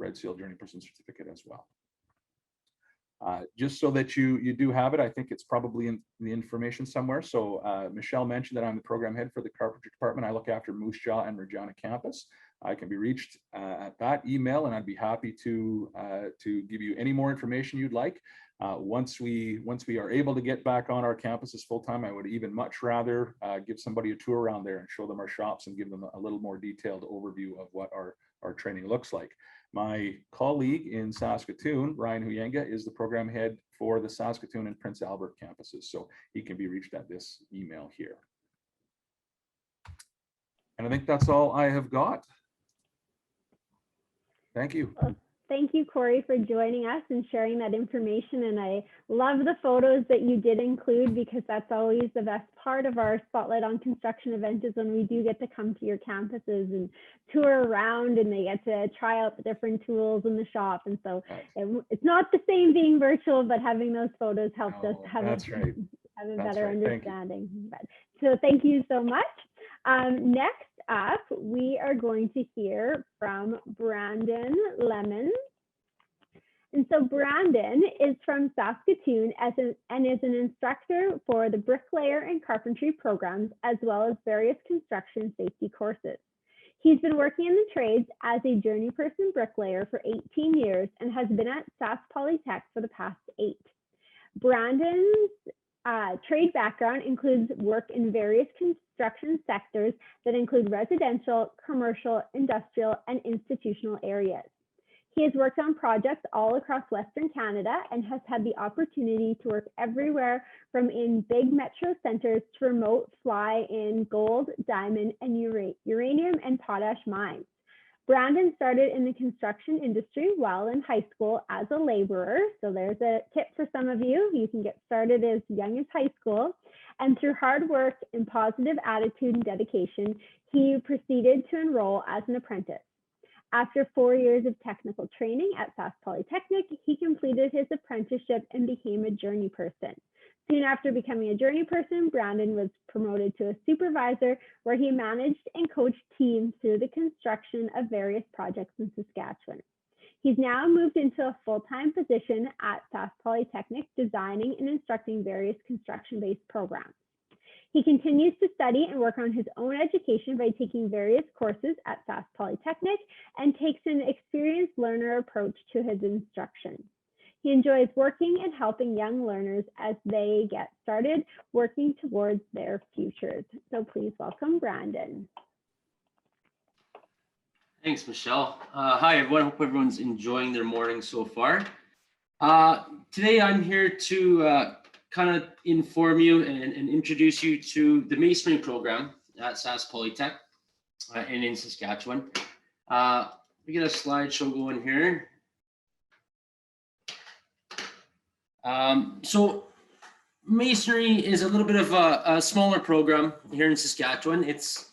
Red Seal Journey Person certificate as well. Just so that you do have it, I think it's probably in the information somewhere. So Michelle mentioned that I'm the program head for the Carpentry Department. I look after Moose Jaw and Regina campus. I can be reached at that email, and I'd be happy to give you any more information you'd like. Once we are able to get back on our campuses full time, I would even much rather give somebody a tour around there and show them our shops and give them a little more detailed overview of what our training looks like. My colleague in Saskatoon, Ryan Huyenga, is the program head for the Saskatoon and Prince Albert campuses, so he can be reached at this email here. And I think that's all I have got. Thank you. Well, thank you, Corey, for joining us and sharing that information. And I love the photos that you did include, because that's always the best part of our Spotlight on Construction event, is when we do get to come to your campuses and tour around, and they get to try out the different tools in the shop. And so it's not the same being virtual, but having those photos helped us have a better understanding. So thank you so much. Next up, we are going to hear from Brandon Lemons. And so Brandon is from Saskatoon and is an instructor for the Bricklayer and Carpentry programs, as well as various construction safety courses. He's been working in the trades as a journey person bricklayer for 18 years and has been at Sask Polytech for the past 8. Brandon's trade background includes work in various construction sectors that include residential, commercial, industrial, and institutional areas. He has worked on projects all across Western Canada and has had the opportunity to work everywhere from in big metro centers to remote fly-in gold, diamond, and uranium and potash mines. Brandon started in the construction industry while in high school as a laborer. So there's a tip for some of you. You can get started as young as high school. And through hard work and positive attitude and dedication, he proceeded to enroll as an apprentice. After 4 years of technical training at Sask Polytechnic, he completed his apprenticeship and became a journey person. Soon after becoming a journey person, Brandon was promoted to a supervisor, where he managed and coached teams through the construction of various projects in Saskatchewan. He's now moved into a full-time position at Sask Polytechnic, designing and instructing various construction-based programs. He continues to study and work on his own education by taking various courses at Sask Polytechnic and takes an experienced learner approach to his instruction. He enjoys working and helping young learners as they get started working towards their futures. So please welcome Brandon. Thanks, Michelle. Hi, everyone. Hope everyone's enjoying their morning so far. Today, I'm here to kind of inform you and introduce you to the masonry program at Sask Polytech in Saskatchewan. We get a slideshow going here. So masonry is a little bit of a smaller program here in Saskatchewan. It's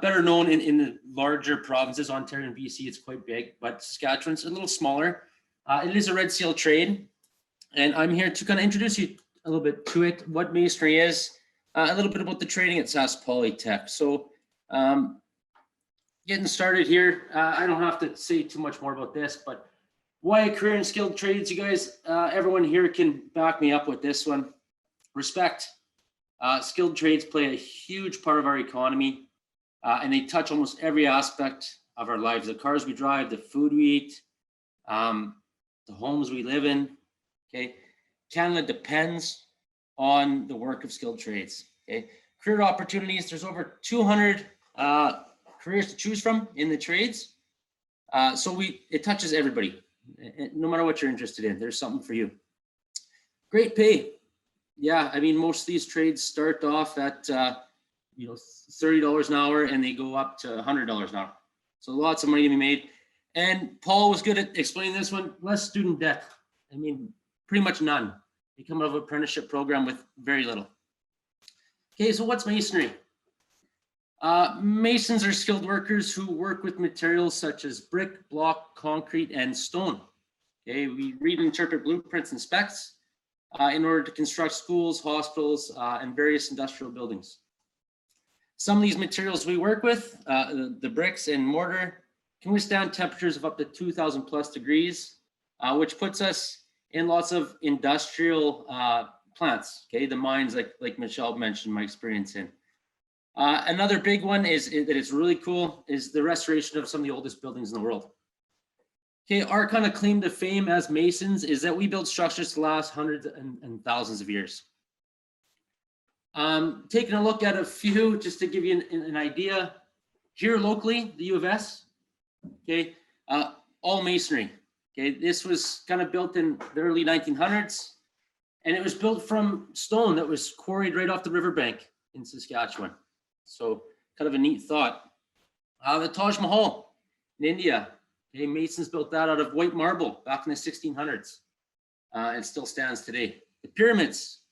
better known in the larger provinces. Ontario and BC, it's quite big, but Saskatchewan's a little smaller. It is a red seal trade, and I'm here to kind of introduce you a little bit to it, what masonry is, a little bit about the training at Sask Polytech. So getting started here, I don't have to say too much more about this, but why a career in skilled trades, you guys, everyone here can back me up with this one. Respect. Skilled trades play a huge part of our economy, and they touch almost every aspect of our lives. The cars we drive, the food we eat, the homes we live in, okay? Canada depends on the work of skilled trades, okay? Career opportunities, there's over 200 careers to choose from in the trades. So it touches everybody. No matter what you're interested in, there's something for you. Great pay. Yeah, I mean, most of these trades start off at $30 an hour and they go up to $100 an hour. So lots of money to be made. And Paul was good at explaining this one. Less student debt. I mean, pretty much none. They come out of an apprenticeship program with very little. Okay, so what's masonry? Masons are skilled workers who work with materials such as brick, block, concrete, and stone. Okay, we read and interpret blueprints and specs in order to construct schools, hospitals, and various industrial buildings. Some of these materials we work with, the bricks and mortar, can withstand temperatures of up to 2,000 plus degrees, which puts us in lots of industrial plants. Okay, the mines like Michelle mentioned, my experience in. Another big one is that it's really cool is the restoration of some of the oldest buildings in the world. Okay, our kind of claim to fame as masons is that we build structures to last hundreds and thousands of years. Taking a look at a few, just to give you an idea, here locally, the U of S, okay, all masonry. Okay, this was kind of built in the early 1900s, and it was built from stone that was quarried right off the riverbank in Saskatchewan. So kind of a neat thought. The Taj Mahal in India, okay, masons built that out of white marble back in the 1600s. It still stands today. The pyramids,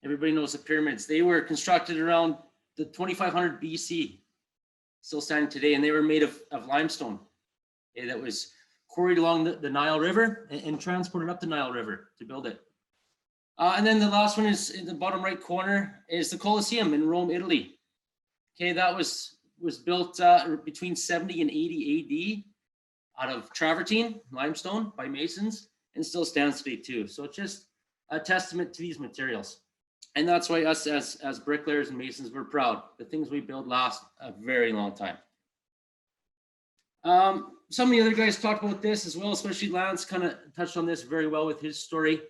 everybody knows the pyramids. They were constructed around the 2500 BC, still standing today, and they were made of limestone. Okay, that was quarried along the Nile River and transported up the Nile River to build it. And then the last one is in the bottom right corner is the Colosseum in Rome, Italy. Okay, that was built between 70 and 80 AD out of travertine, limestone by masons, and still stands today too. So it's just a testament to these materials. And that's why us as bricklayers and masons, we're proud. The things we build last a very long time. Some of the other guys talked about this as well, especially Lance kind of touched on this very well with his story.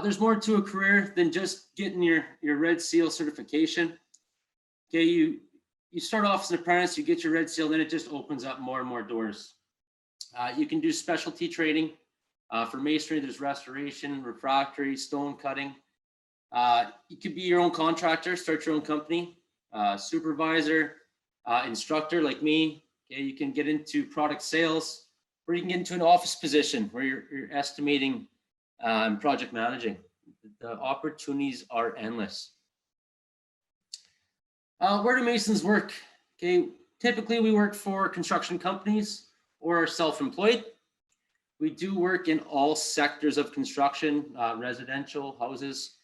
There's more to a career than just getting your Red Seal certification. Okay, you start off as an apprentice, you get your Red Seal, then it just opens up more and more doors. You can do specialty training. For masonry, there's restoration, refractory, stone cutting. You could be your own contractor, start your own company, supervisor, instructor like me. Okay, you can get into product sales, or you can get into an office position where you're estimating and project managing. The opportunities are endless. Where do masons work? Okay, typically we work for construction companies or self-employed. We do work in all sectors of construction, residential, houses,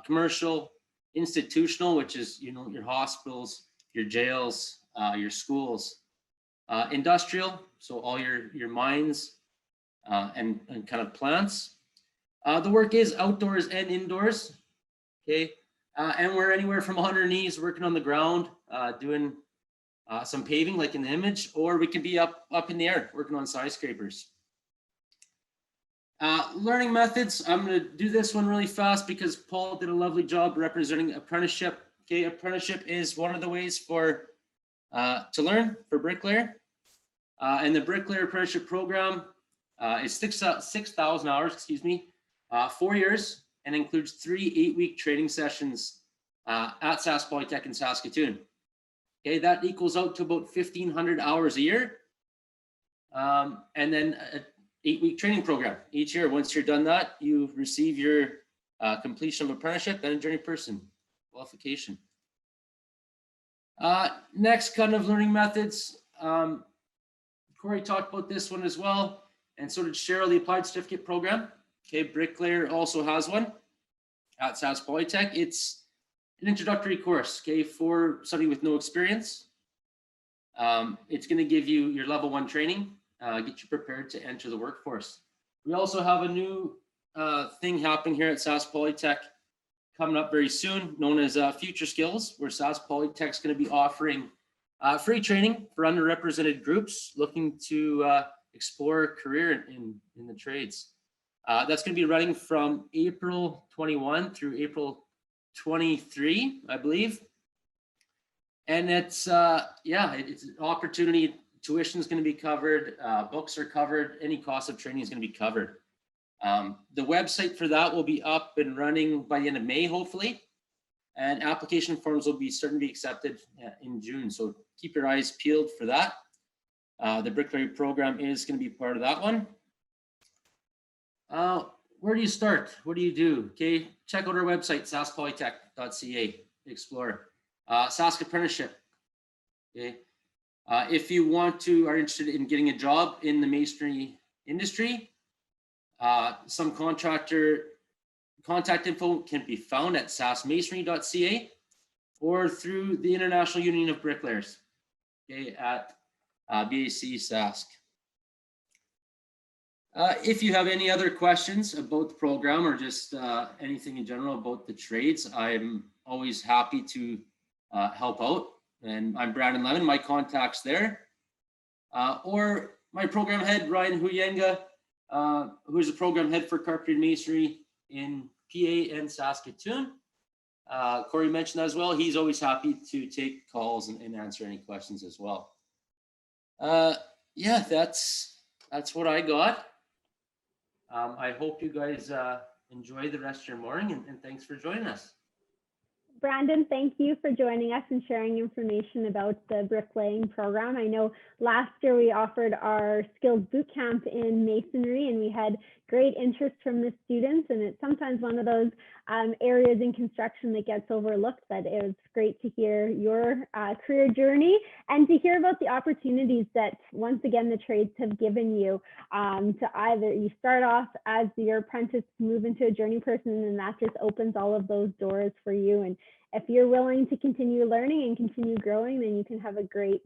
commercial, institutional, which is your hospitals, your jails, your schools, industrial, so all your mines and kind of plants. The work is outdoors and indoors, okay? And we're anywhere from on our knees working on the ground, doing some paving like in the image, or we could be up in the air working on skyscrapers. Learning methods, I'm gonna do this one really fast because Paul did a lovely job representing apprenticeship. Okay, apprenticeship is one of the ways for to learn for bricklayer. And the Bricklayer Apprenticeship Program is 6,000 hours, 4 years, and includes 3 8-week training sessions at Sask Polytech in Saskatoon. Okay, that equals out to about 1,500 hours a year. And then an 8-week training program each year. Once you're done that, you receive your completion of apprenticeship and a journey person qualification. Next kind of learning methods. Corey talked about this one as well, and so did Cheryl, the Applied Certificate Program. Okay, Bricklayer also has one at Sask Polytech. It's an introductory course, okay, for somebody with no experience. It's going to give you your level 1 training, get you prepared to enter the workforce. We also have a new thing happening here at Sask Polytech coming up very soon, known as Future Skills, where Sask Polytech is going to be offering free training for underrepresented groups looking to explore a career in the trades. That's going to be running from April 21 through April 23, I believe. And it's, yeah, it's an opportunity. Tuition is going to be covered, books are covered, any cost of training is going to be covered. The website for that will be up and running by the end of May, hopefully. And application forms will be starting to be accepted in June. So keep your eyes peeled for that. The Bricklayer program is going to be part of that one. Where do you start? What do you do? Okay, check out our website, saskpolytech.ca, explore. Sask Apprenticeship. Okay. If you are interested in getting a job in the masonry industry, some contractor contact info can be found at saskmasonry.ca or through the International Union of Bricklayers, okay, at BAC Sask. If you have any other questions about the program or just anything in general about the trades, I'm always happy to help out. And I'm Brandon Lemon, my contact's there. Or my program head, Ryan Huyenga, who's the program head for Carpentry Masonry in PA and Saskatoon. Corey mentioned that as well. He's always happy to take calls and answer any questions as well. Yeah, that's what I got. I hope you guys enjoy the rest of your morning, and thanks for joining us. Brandon, thank you for joining us and sharing information about the bricklaying program. I know last year we offered our skills boot camp in masonry, and we had great interest from the students, and it's sometimes one of those areas in construction that gets overlooked, but it was great to hear your career journey and to hear about the opportunities that, once again, the trades have given you to either you start off as your apprentice, move into a journey person, and that just opens all of those doors for you. And if you're willing to continue learning and continue growing, then you can have a great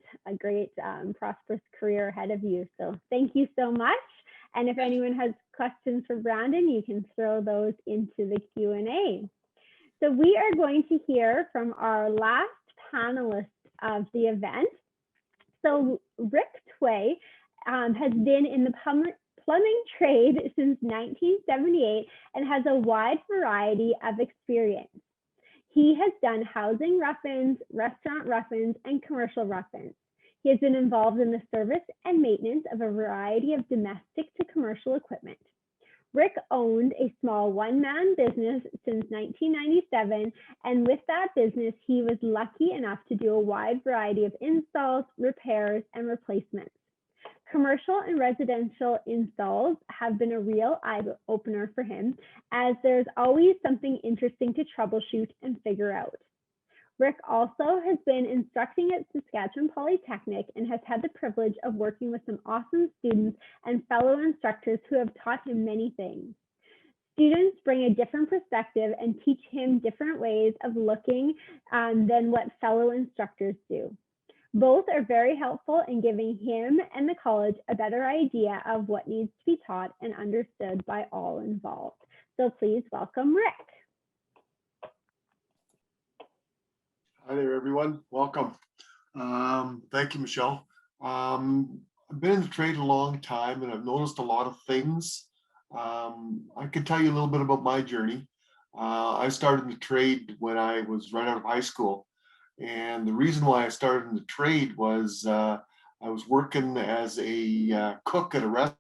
prosperous career ahead of you. So thank you so much. And if anyone has questions for Brandon, you can throw those into the Q&A. So we are going to hear from our last panelist of the event. So Rick Tway has been in the plumbing trade since 1978 and has a wide variety of experience. He has done housing rough-ins, restaurant rough-ins, and commercial rough-ins. He has been involved in the service and maintenance of a variety of domestic to commercial equipment. Rick owned a small one-man business since 1997, and with that business, he was lucky enough to do a wide variety of installs, repairs, and replacements. Commercial and residential installs have been a real eye-opener for him, as there's always something interesting to troubleshoot and figure out. Rick also has been instructing at Saskatchewan Polytechnic and has had the privilege of working with some awesome students and fellow instructors who have taught him many things. Students bring a different perspective and teach him different ways of looking than what fellow instructors do. Both are very helpful in giving him and the college a better idea of what needs to be taught and understood by all involved. So please welcome Rick. Hi there, everyone. Welcome. Thank you, Michelle. I've been in the trade a long time, and I've noticed a lot of things. I can tell you a little bit about my journey. I started in the trade when I was right out of high school. And the reason why I started in the trade was I was working as a cook at a restaurant.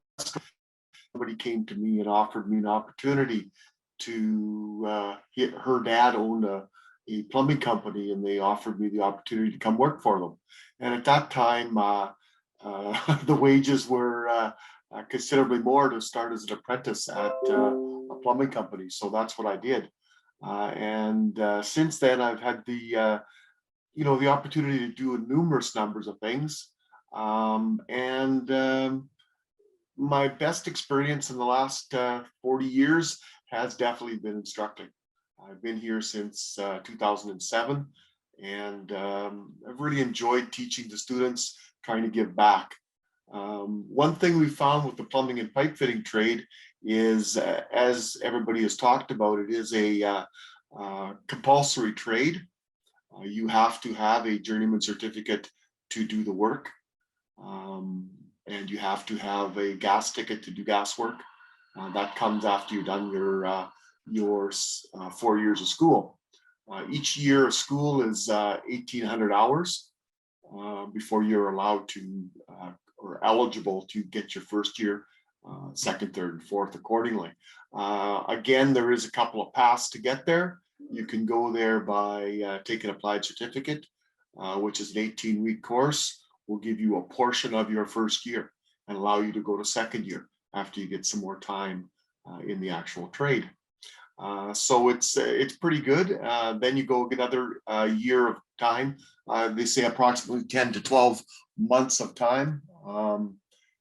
Somebody came to me and offered me an opportunity her dad owned a plumbing company, and they offered me the opportunity to come work for them. And at that time, the wages were considerably more to start as an apprentice at a plumbing company. So that's what I did. And since then, I've had the the opportunity to do numerous numbers of things. My best experience in the last 40 years has definitely been instructing. I've been here since 2007, and I've really enjoyed teaching the students, trying to give back. One thing we found with the plumbing and pipe fitting trade is, as everybody has talked about, it is a compulsory trade. You have to have a journeyman certificate to do the work. And you have to have a gas ticket to do gas work. That comes after you've done your 4 years of school. Each year of school is 1,800 hours before you're allowed to or eligible to get your first year, second, third, and fourth accordingly. Again, there is a couple of paths to get there. You can go there by taking applied certificate, which is an 18-week course. Will give you a portion of your first year and allow you to go to second year after you get some more time in the actual trade. So it's pretty good. Then you go get another year of time. They say approximately 10 to 12 months of time,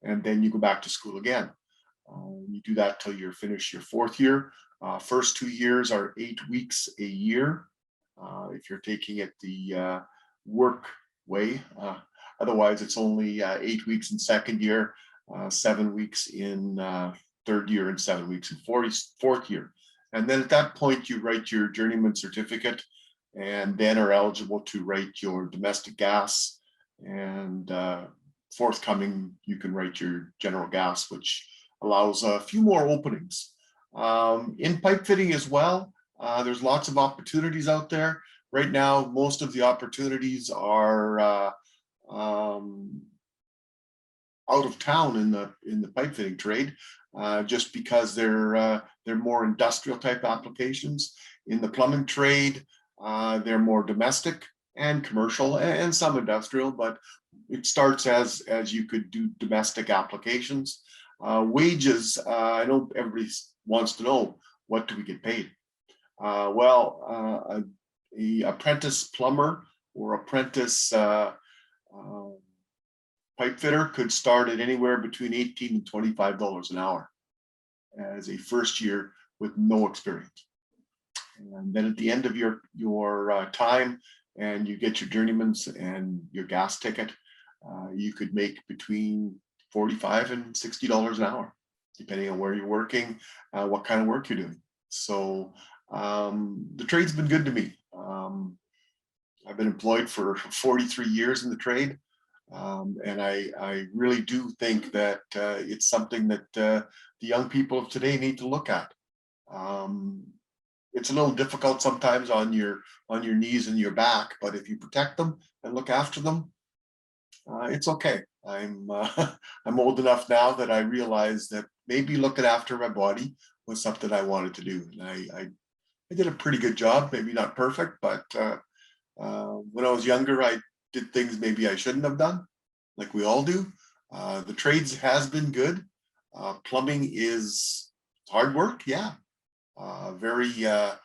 and then you go back to school again. You do that till you finish your fourth year. First 2 years are 8 weeks a year if you're taking it the work way. Otherwise, it's only 8 weeks in second year, 7 weeks in third year, and 7 weeks in fourth year. And then at that point, you write your journeyman certificate, and then are eligible to write your domestic gas. And forthcoming, you can write your general gas, which allows a few more openings. In pipe fitting as well, there's lots of opportunities out there. Right now, most of the opportunities are out of town in the pipe fitting trade, just because they're more industrial type applications. In the plumbing trade, they're more domestic and commercial and some industrial, but it starts as you could do domestic applications. Wages, I know everybody wants to know, what do we get paid? Well, a apprentice plumber or apprentice pipe fitter could start at anywhere between $18 and $25 an hour as a first year with no experience. And then at the end of your time, and you get your journeyman's and your gas ticket, you could make between $45 and $60 an hour, depending on where you're working, what kind of work you're doing. So the trade's been good to me. I've been employed for 43 years in the trade. And I really do think that it's something that the young people of today need to look at. It's a little difficult sometimes on your knees and your back, but if you protect them and look after them, it's okay. I'm old enough now that I realize that maybe looking after my body was something I wanted to do, and I did a pretty good job. Maybe not perfect, but when I was younger, I did things maybe I shouldn't have done, like we all do. The trades has been good. Plumbing is hard work, yeah. Very, I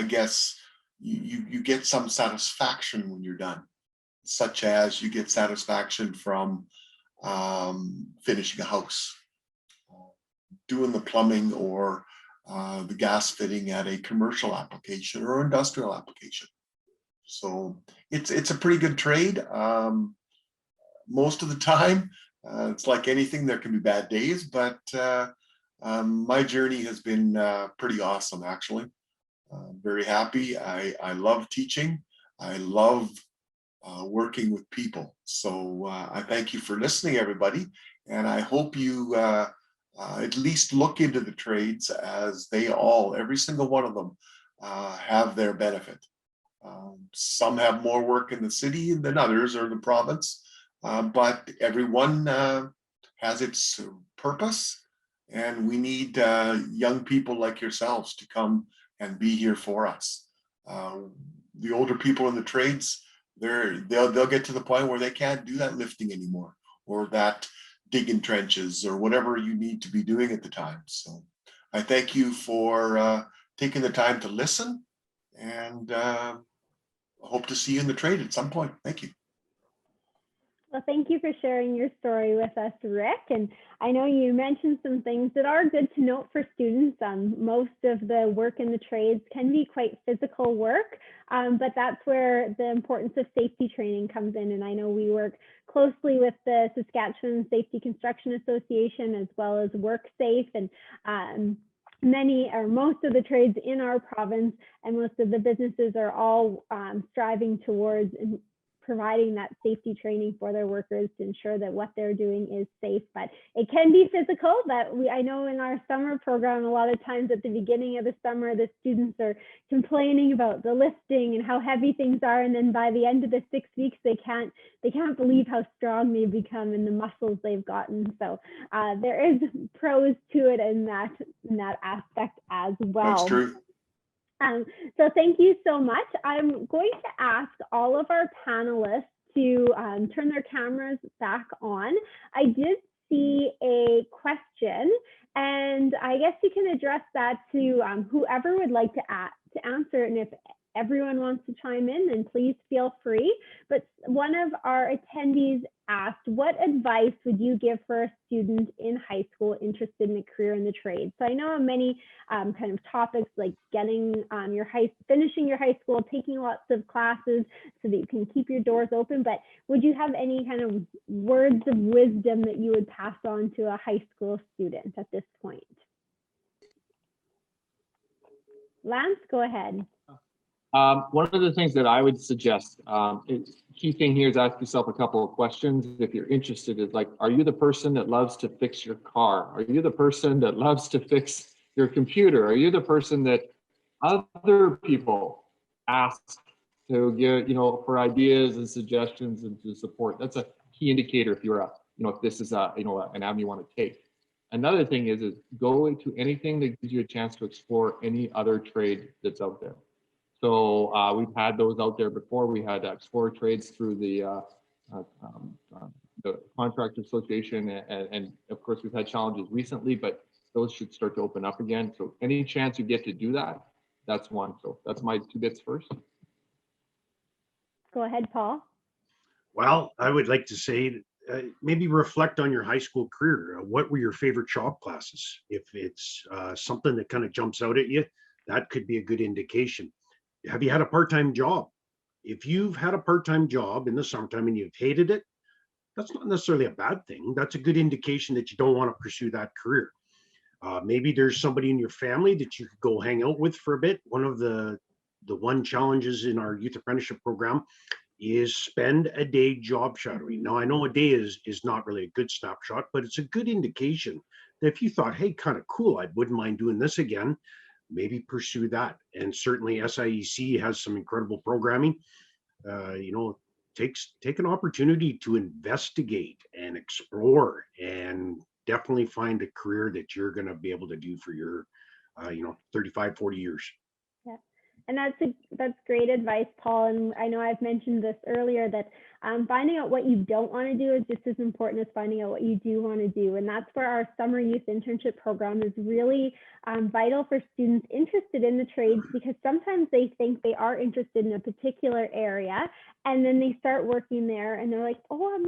guess you get some satisfaction when you're done, such as you get satisfaction from finishing a house, doing the plumbing or the gas fitting at a commercial application or industrial application. So it's a pretty good trade. Most of the time, it's like anything, there can be bad days, but my journey has been pretty awesome, actually. Very happy. I love teaching. I love working with people. So I thank you for listening, everybody. And I hope you at least look into the trades, as they all, every single one of them, have their benefit. Some have more work in the city than others, or the province, but everyone has its purpose. And we need young people like yourselves to come and be here for us. The older people in the trades, they'll get to the point where they can't do that lifting anymore, or that digging trenches, or whatever you need to be doing at the time. So I thank you for taking the time to listen, and hope to see you in the trade at some point. Thank you. Well, thank you for sharing your story with us, Rick. And I know you mentioned some things that are good to note for students. Most of the work in the trades can be quite physical work, but that's where the importance of safety training comes in. And I know we work closely with the Saskatchewan Safety Construction Association, as well as WorkSafe, and many or most of the trades in our province and most of the businesses are all striving towards providing that safety training for their workers to ensure that what they're doing is safe. But it can be physical. I know in our summer program, a lot of times at the beginning of the summer, the students are complaining about the lifting and how heavy things are, and then by the end of the 6 weeks, they can't believe how strong they've become and the muscles they've gotten. So there is pros to it in that aspect as well. That's true. So thank you so much. I'm going to ask all of our panelists to turn their cameras back on. I did see a question, and I guess you can address that to whoever would like to answer it. And if everyone wants to chime in, then please feel free. But one of our attendees asked, what advice would you give for a student in high school interested in a career in the trade? So I know many kind of topics like getting finishing your high school, taking lots of classes so that you can keep your doors open, but would you have any kind of words of wisdom that you would pass on to a high school student at this point? Lance, go ahead. One of the things that I would suggest, key thing here is ask yourself a couple of questions. If you're interested, is like, are you the person that loves to fix your car? Are you the person that loves to fix your computer? Are you the person that other people ask to get, for ideas and suggestions and to support? That's a key indicator if you're if this is an avenue you want to take. Another thing is go into anything that gives you a chance to explore any other trade that's out there. So we've had those out there before. We had Explore Trades through the Contractor Association, and of course we've had challenges recently, but those should start to open up again. So any chance you get to do that, that's one. So that's my 2 bits first. Go ahead, Paul. Well, I would like to say maybe reflect on your high school career. What were your favorite shop classes? If it's something that kind of jumps out at you, that could be a good indication. Have you had a part-time job? If you've had a part-time job in the summertime and you've hated it, that's not necessarily a bad thing. That's a good indication that you don't want to pursue that career. Maybe there's somebody in your family that you could go hang out with for a bit. One of the one challenges in our youth apprenticeship program is spend a day job shadowing. Now, I know a day is not really a good snapshot, but it's a good indication that if you thought, hey, kind of cool, I wouldn't mind doing this again, maybe pursue that. And certainly SIEC has some incredible programming. Take an opportunity to investigate and explore, and definitely find a career that you're going to be able to do for your 35, 40 years. Yeah. And that's great advice, Paul. And I know I've mentioned this earlier, that finding out what you don't want to do is just as important as finding out what you do want to do. And that's where our summer youth internship program is really vital for students interested in the trades, because sometimes they think they are interested in a particular area, and then they start working there and they're like, oh,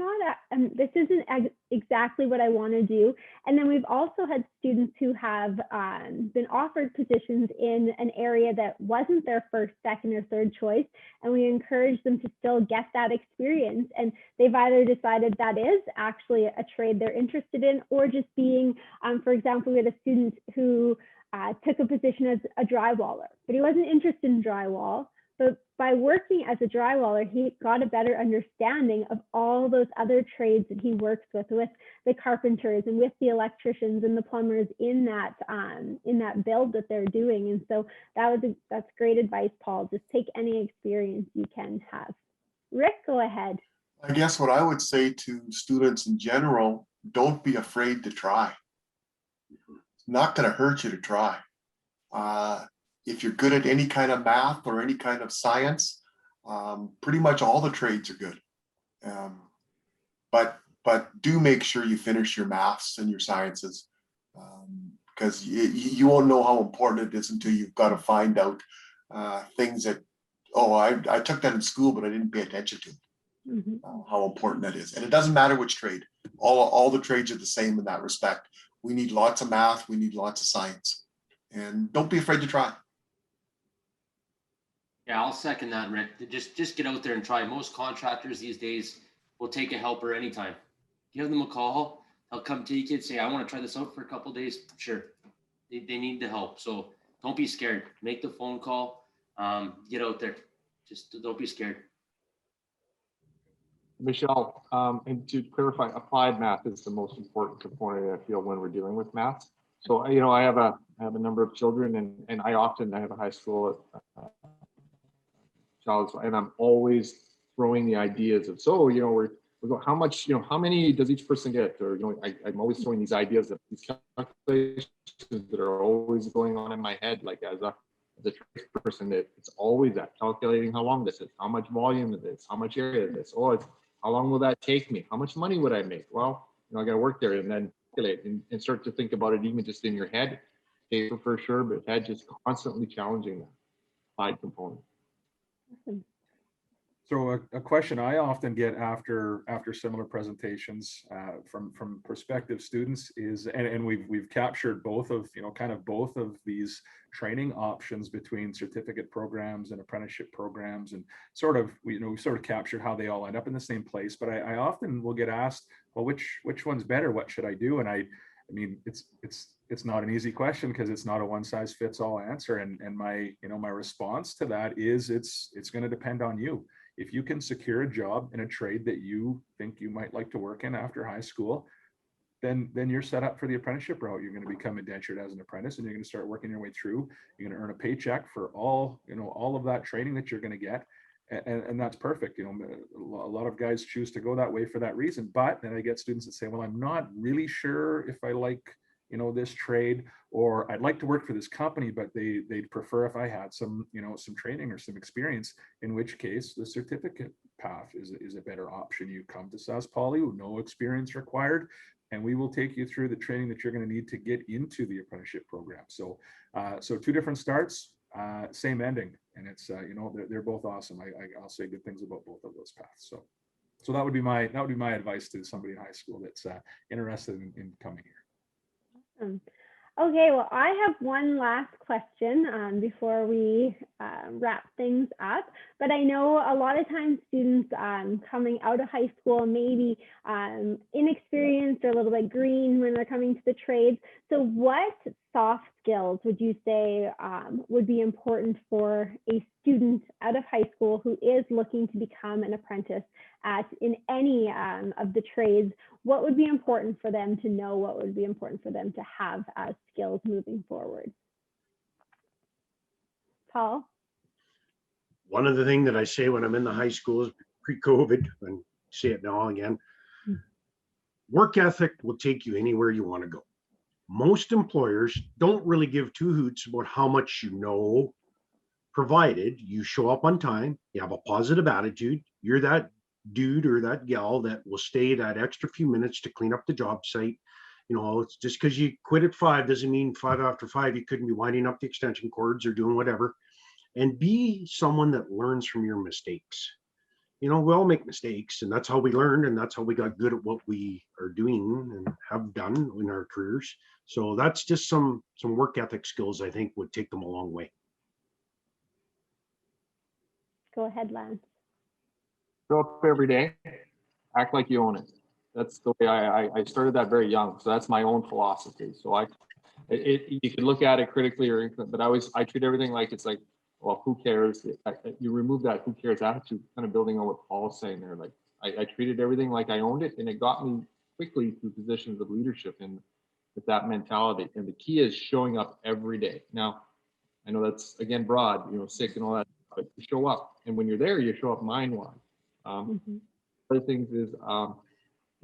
this isn't exactly what I want to do. And then we've also had students who have been offered positions in an area that wasn't their first, second, or third choice, and we encourage them to still get that experience. And they've either decided that is actually a trade they're interested in, or just being, for example, we had a student who took a position as a drywaller, but he wasn't interested in drywall. But by working as a drywaller, he got a better understanding of all those other trades that he works with the carpenters and with the electricians and the plumbers in that build that they're doing. And so that's great advice, Paul. Just take any experience you can have. Rick, go ahead. I guess what I would say to students in general, don't be afraid to try. not going to hurt you to try. If you're good at any kind of math or any kind of science, pretty much all the trades are good. But do make sure you finish your maths and your sciences, because you won't know how important it is until you've got to find out things that, oh, I took that in school, but I didn't pay attention to how important that is. And it doesn't matter which trade. All the trades are the same in that respect. We need lots of math. We need lots of science. And don't be afraid to try. Yeah, I'll second that, Rick. Just get out there and try. Most contractors these days will take a helper anytime. Give them a call. They'll come to you, kids, say, I want to try this out for a couple of days. Sure. They need the help. So don't be scared. Make the phone call. Get out there. Just don't be scared. Michelle, and to clarify, applied math is the most important component, I feel, when we're dealing with math. So, you know, I have a number of children, and I have a high school child, and I'm always throwing the ideas of, so, you know, we're going, how much, you know, how many does each person get? Or, you know, I'm always throwing these ideas of these calculations that are always going on in my head, like as a person, that it's always that calculating how long this is, how much volume is this, how much area is this, oh, it's, how long will that take me? How much money would I make? Well, you know, I got to work there, and then calculate and start to think about it even just in your head, paper for sure, but head, just constantly challenging that applied component. So a question I often get after similar presentations from prospective students is, and we've captured both of, you know, kind of both of these training options between certificate programs and apprenticeship programs, and sort of, you know, we sort of captured how they all end up in the same place. But I often will get asked, well, which one's better? What should I do? And I mean, it's not an easy question, because it's not a one size fits all answer. And my, you know, my response to that is it's going to depend on you. If you can secure a job in a trade that you think you might like to work in after high school, then you're set up for the apprenticeship route. You're going to become indentured as an apprentice, and you're going to start working your way through. You're going to earn a paycheck for all, you know, all of that training that you're going to get. And that's perfect. You know, a lot of guys choose to go that way for that reason. But then I get students that say, well, I'm not really sure if I like, you know, this trade, or I'd like to work for this company, but they'd prefer if I had some, you know, some training or some experience, in which case the certificate path is a better option. You come to Sask Poly with no experience required, and we will take you through the training that you're going to need to get into the apprenticeship program. So, so two different starts, same ending, and it's, you know, they're both awesome. I'll say good things about both of those paths. So that would be my advice to somebody in high school that's interested in coming here. Okay, well, I have one last question before we wrap things up. But I know a lot of times students coming out of high school maybe inexperienced or a little bit green when they're coming to the trades. So what soft skills would you say would be important for a student out of high school who is looking to become an apprentice in any of the trades? What would be important for them to know? What would be important for them to have as skills moving forward? Paul? One of the things that I say when I'm in the high schools pre-COVID, and say it now again, work ethic will take you anywhere you want to go. Most employers don't really give two hoots about how much you know, provided you show up on time, you have a positive attitude, you're that dude or that gal that will stay that extra few minutes to clean up the job site. You know, it's just because you quit at 5 doesn't mean 5 after 5 you couldn't be winding up the extension cords or doing whatever. And be someone that learns from your mistakes. You know, we all make mistakes, and that's how we learned, and that's how we got good at what we are doing and have done in our careers. So that's just some work ethic skills I think would take them a long way. Go ahead, Lance. Show up every day, act like you own it. That's the way I started that very young. So that's my own philosophy. So you can look at it critically, but I treat everything like it's like, well, who cares? You remove that who cares attitude, kind of building on what Paul's saying there. Like I treated everything like I owned it, and it got me quickly through positions of leadership and with that mentality. And the key is showing up every day. Now, I know that's again broad, you know, sick and all that, but you show up, and when you're there, you show up mind-wise. Other things is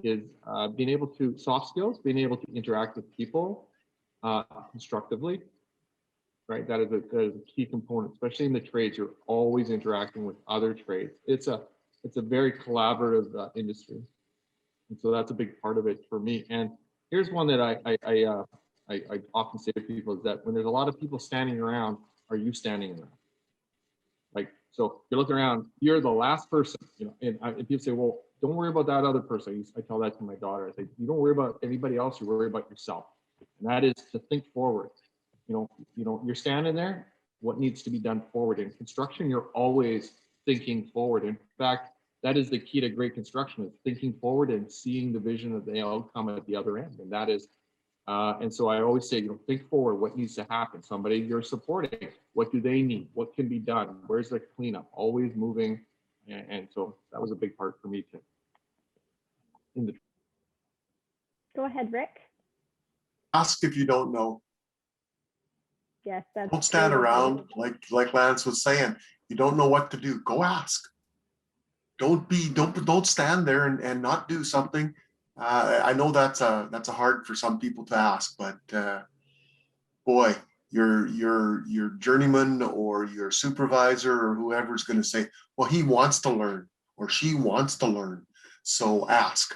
being able to, soft skills, being able to interact with people, constructively, right? That is a key component, especially in the trades. You're always interacting with other trades. It's a very collaborative industry, and so that's a big part of it for me. And here's one that I often say to people is that when there's a lot of people standing around, are you standing around? Like, so you're looking around, you're the last person, you know, and people say, well, don't worry about that other person. I tell that to my daughter. I say, you don't worry about anybody else, you worry about yourself. And that is to think forward. You know, you're standing there, what needs to be done forward? In construction, you're always thinking forward. In fact, that is the key to great construction, is thinking forward and seeing the vision of the outcome at the other end. And that is, and so I always say, you know, think forward, what needs to happen? Somebody you're supporting, what do they need? What can be done? Where's the cleanup? Always moving. And so that was a big part for me too. Go ahead, Rick. Ask if you don't know. Yes, that's Don't stand around like Lance was saying. You don't know what to do. Go ask. Don't stand there and not do something. I know that's hard for some people to ask, but boy, your journeyman or your supervisor or whoever's going to say, well, he wants to learn or she wants to learn, so ask.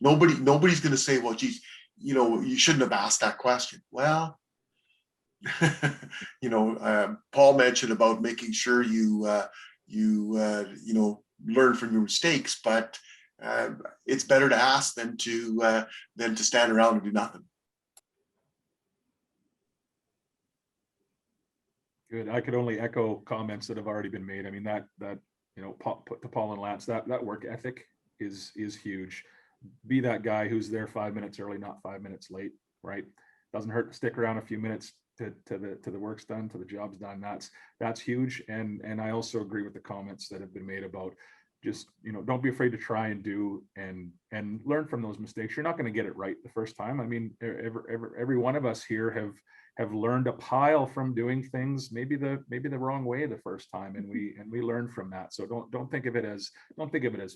Nobody's going to say, well, geez, you know, you shouldn't have asked that question. Well, you know, Paul mentioned about making sure you know, learn from your mistakes, but it's better to ask than to stand around and do nothing. Good. I could only echo comments that have already been made. I mean, that you know, put to Paul and Lance, that work ethic is huge. Be that guy who's there 5 minutes early, not 5 minutes late, right? Doesn't hurt to stick around a few minutes to the work's done, to the job's done. That's huge. And I also agree with the comments that have been made about just, you know, don't be afraid to try and do and learn from those mistakes. You're not going to get it right the first time. I mean, every one of us here have learned a pile from doing things maybe the wrong way the first time, and we learn from that. So don't think of it as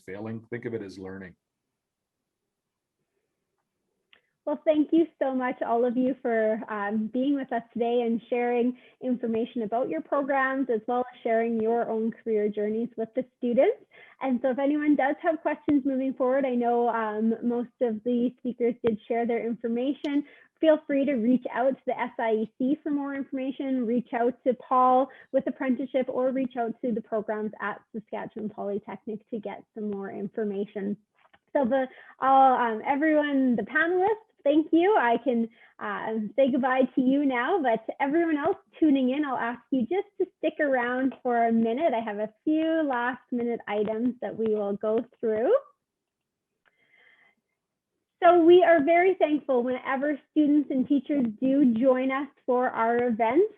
failing. Think of it as learning. Well, thank you so much, all of you, for being with us today and sharing information about your programs, as well as sharing your own career journeys with the students. And so if anyone does have questions moving forward, I know most of the speakers did share their information. Feel free to reach out to the SIEC for more information, reach out to Paul with Apprenticeship, or reach out to the programs at Saskatchewan Polytechnic to get some more information. So everyone, the panelists, thank you. I can say goodbye to you now, but to everyone else tuning in, I'll ask you just to stick around for a minute. I have a few last minute items that we will go through. So we are very thankful whenever students and teachers do join us for our events.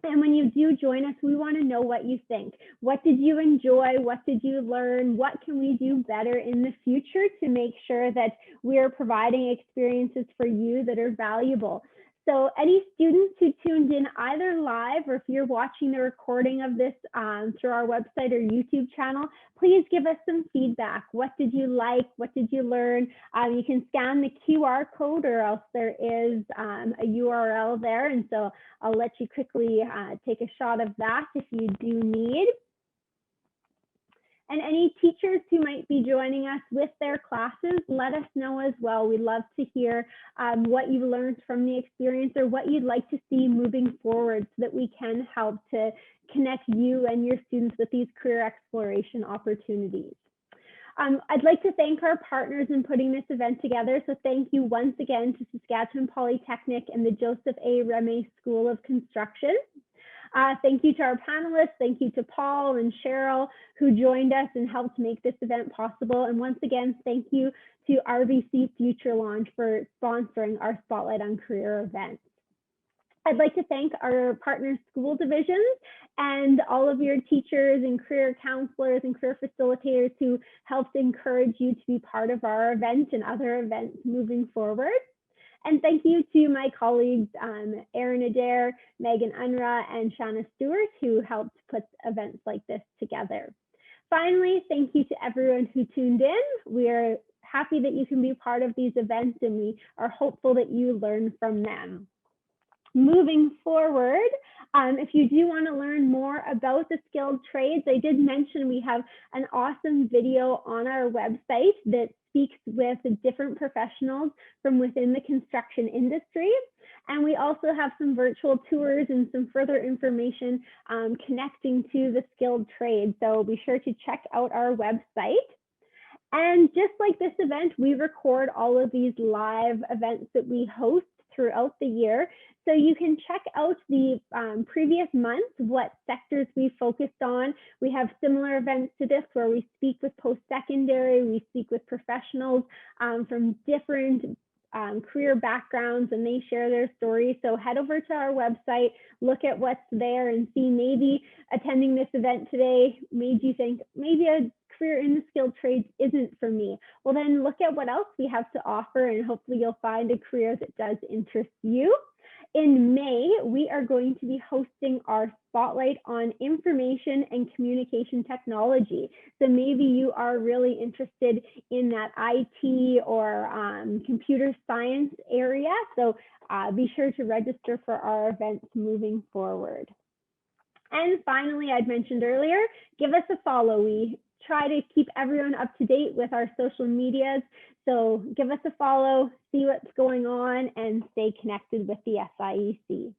And when you do join us, we want to know what you think. What did you enjoy? What did you learn? What can we do better in the future to make sure that we're providing experiences for you that are valuable? So any students who tuned in either live, or if you're watching the recording of this through our website or YouTube channel, please give us some feedback. What did you like? What did you learn? You can scan the QR code, or else there is a URL there. And so I'll let you quickly take a shot of that if you do need. And any teachers who might be joining us with their classes, let us know as well. We'd love to hear what you learned from the experience, or what you'd like to see moving forward, so that we can help to connect you and your students with these career exploration opportunities. I'd like to thank our partners in putting this event together. So thank you once again to Saskatchewan Polytechnic and the Joseph A. Remai School of Construction. Thank you to our panelists. Thank you to Paul and Cheryl, who joined us and helped make this event possible. And once again, thank you to RBC Future Launch for sponsoring our Spotlight on Career event. I'd like to thank our partner school divisions and all of your teachers and career counselors and career facilitators who helped encourage you to be part of our event and other events moving forward. And thank you to my colleagues, Erin Adair, Megan Unruh, and Shanna Stewart, who helped put events like this together. Finally, thank you to everyone who tuned in. We're happy that you can be part of these events, and we are hopeful that you learn from them. Moving forward, if you do want to learn more about the skilled trades, I did mention we have an awesome video on our website that speaks with different professionals from within the construction industry. And we also have some virtual tours and some further information connecting to the skilled trades. So be sure to check out our website. And just like this event, we record all of these live events that we host throughout the year. So you can check out the previous months, what sectors we focused on. We have similar events to this where we speak with post-secondary, we speak with professionals from different career backgrounds, and they share their stories. So head over to our website, look at what's there, and see maybe attending this event today made you think maybe a career in the skilled trades isn't for me. Well, then look at what else we have to offer, and hopefully you'll find a career that does interest you. In May, we are going to be hosting our Spotlight on Information and Communication Technology. So maybe you are really interested in that IT or computer science area. So be sure to register for our events moving forward. And finally, I'd mentioned earlier, give us a follow. We try to keep everyone up to date with our social medias. So give us a follow, see what's going on, and stay connected with the SIEC.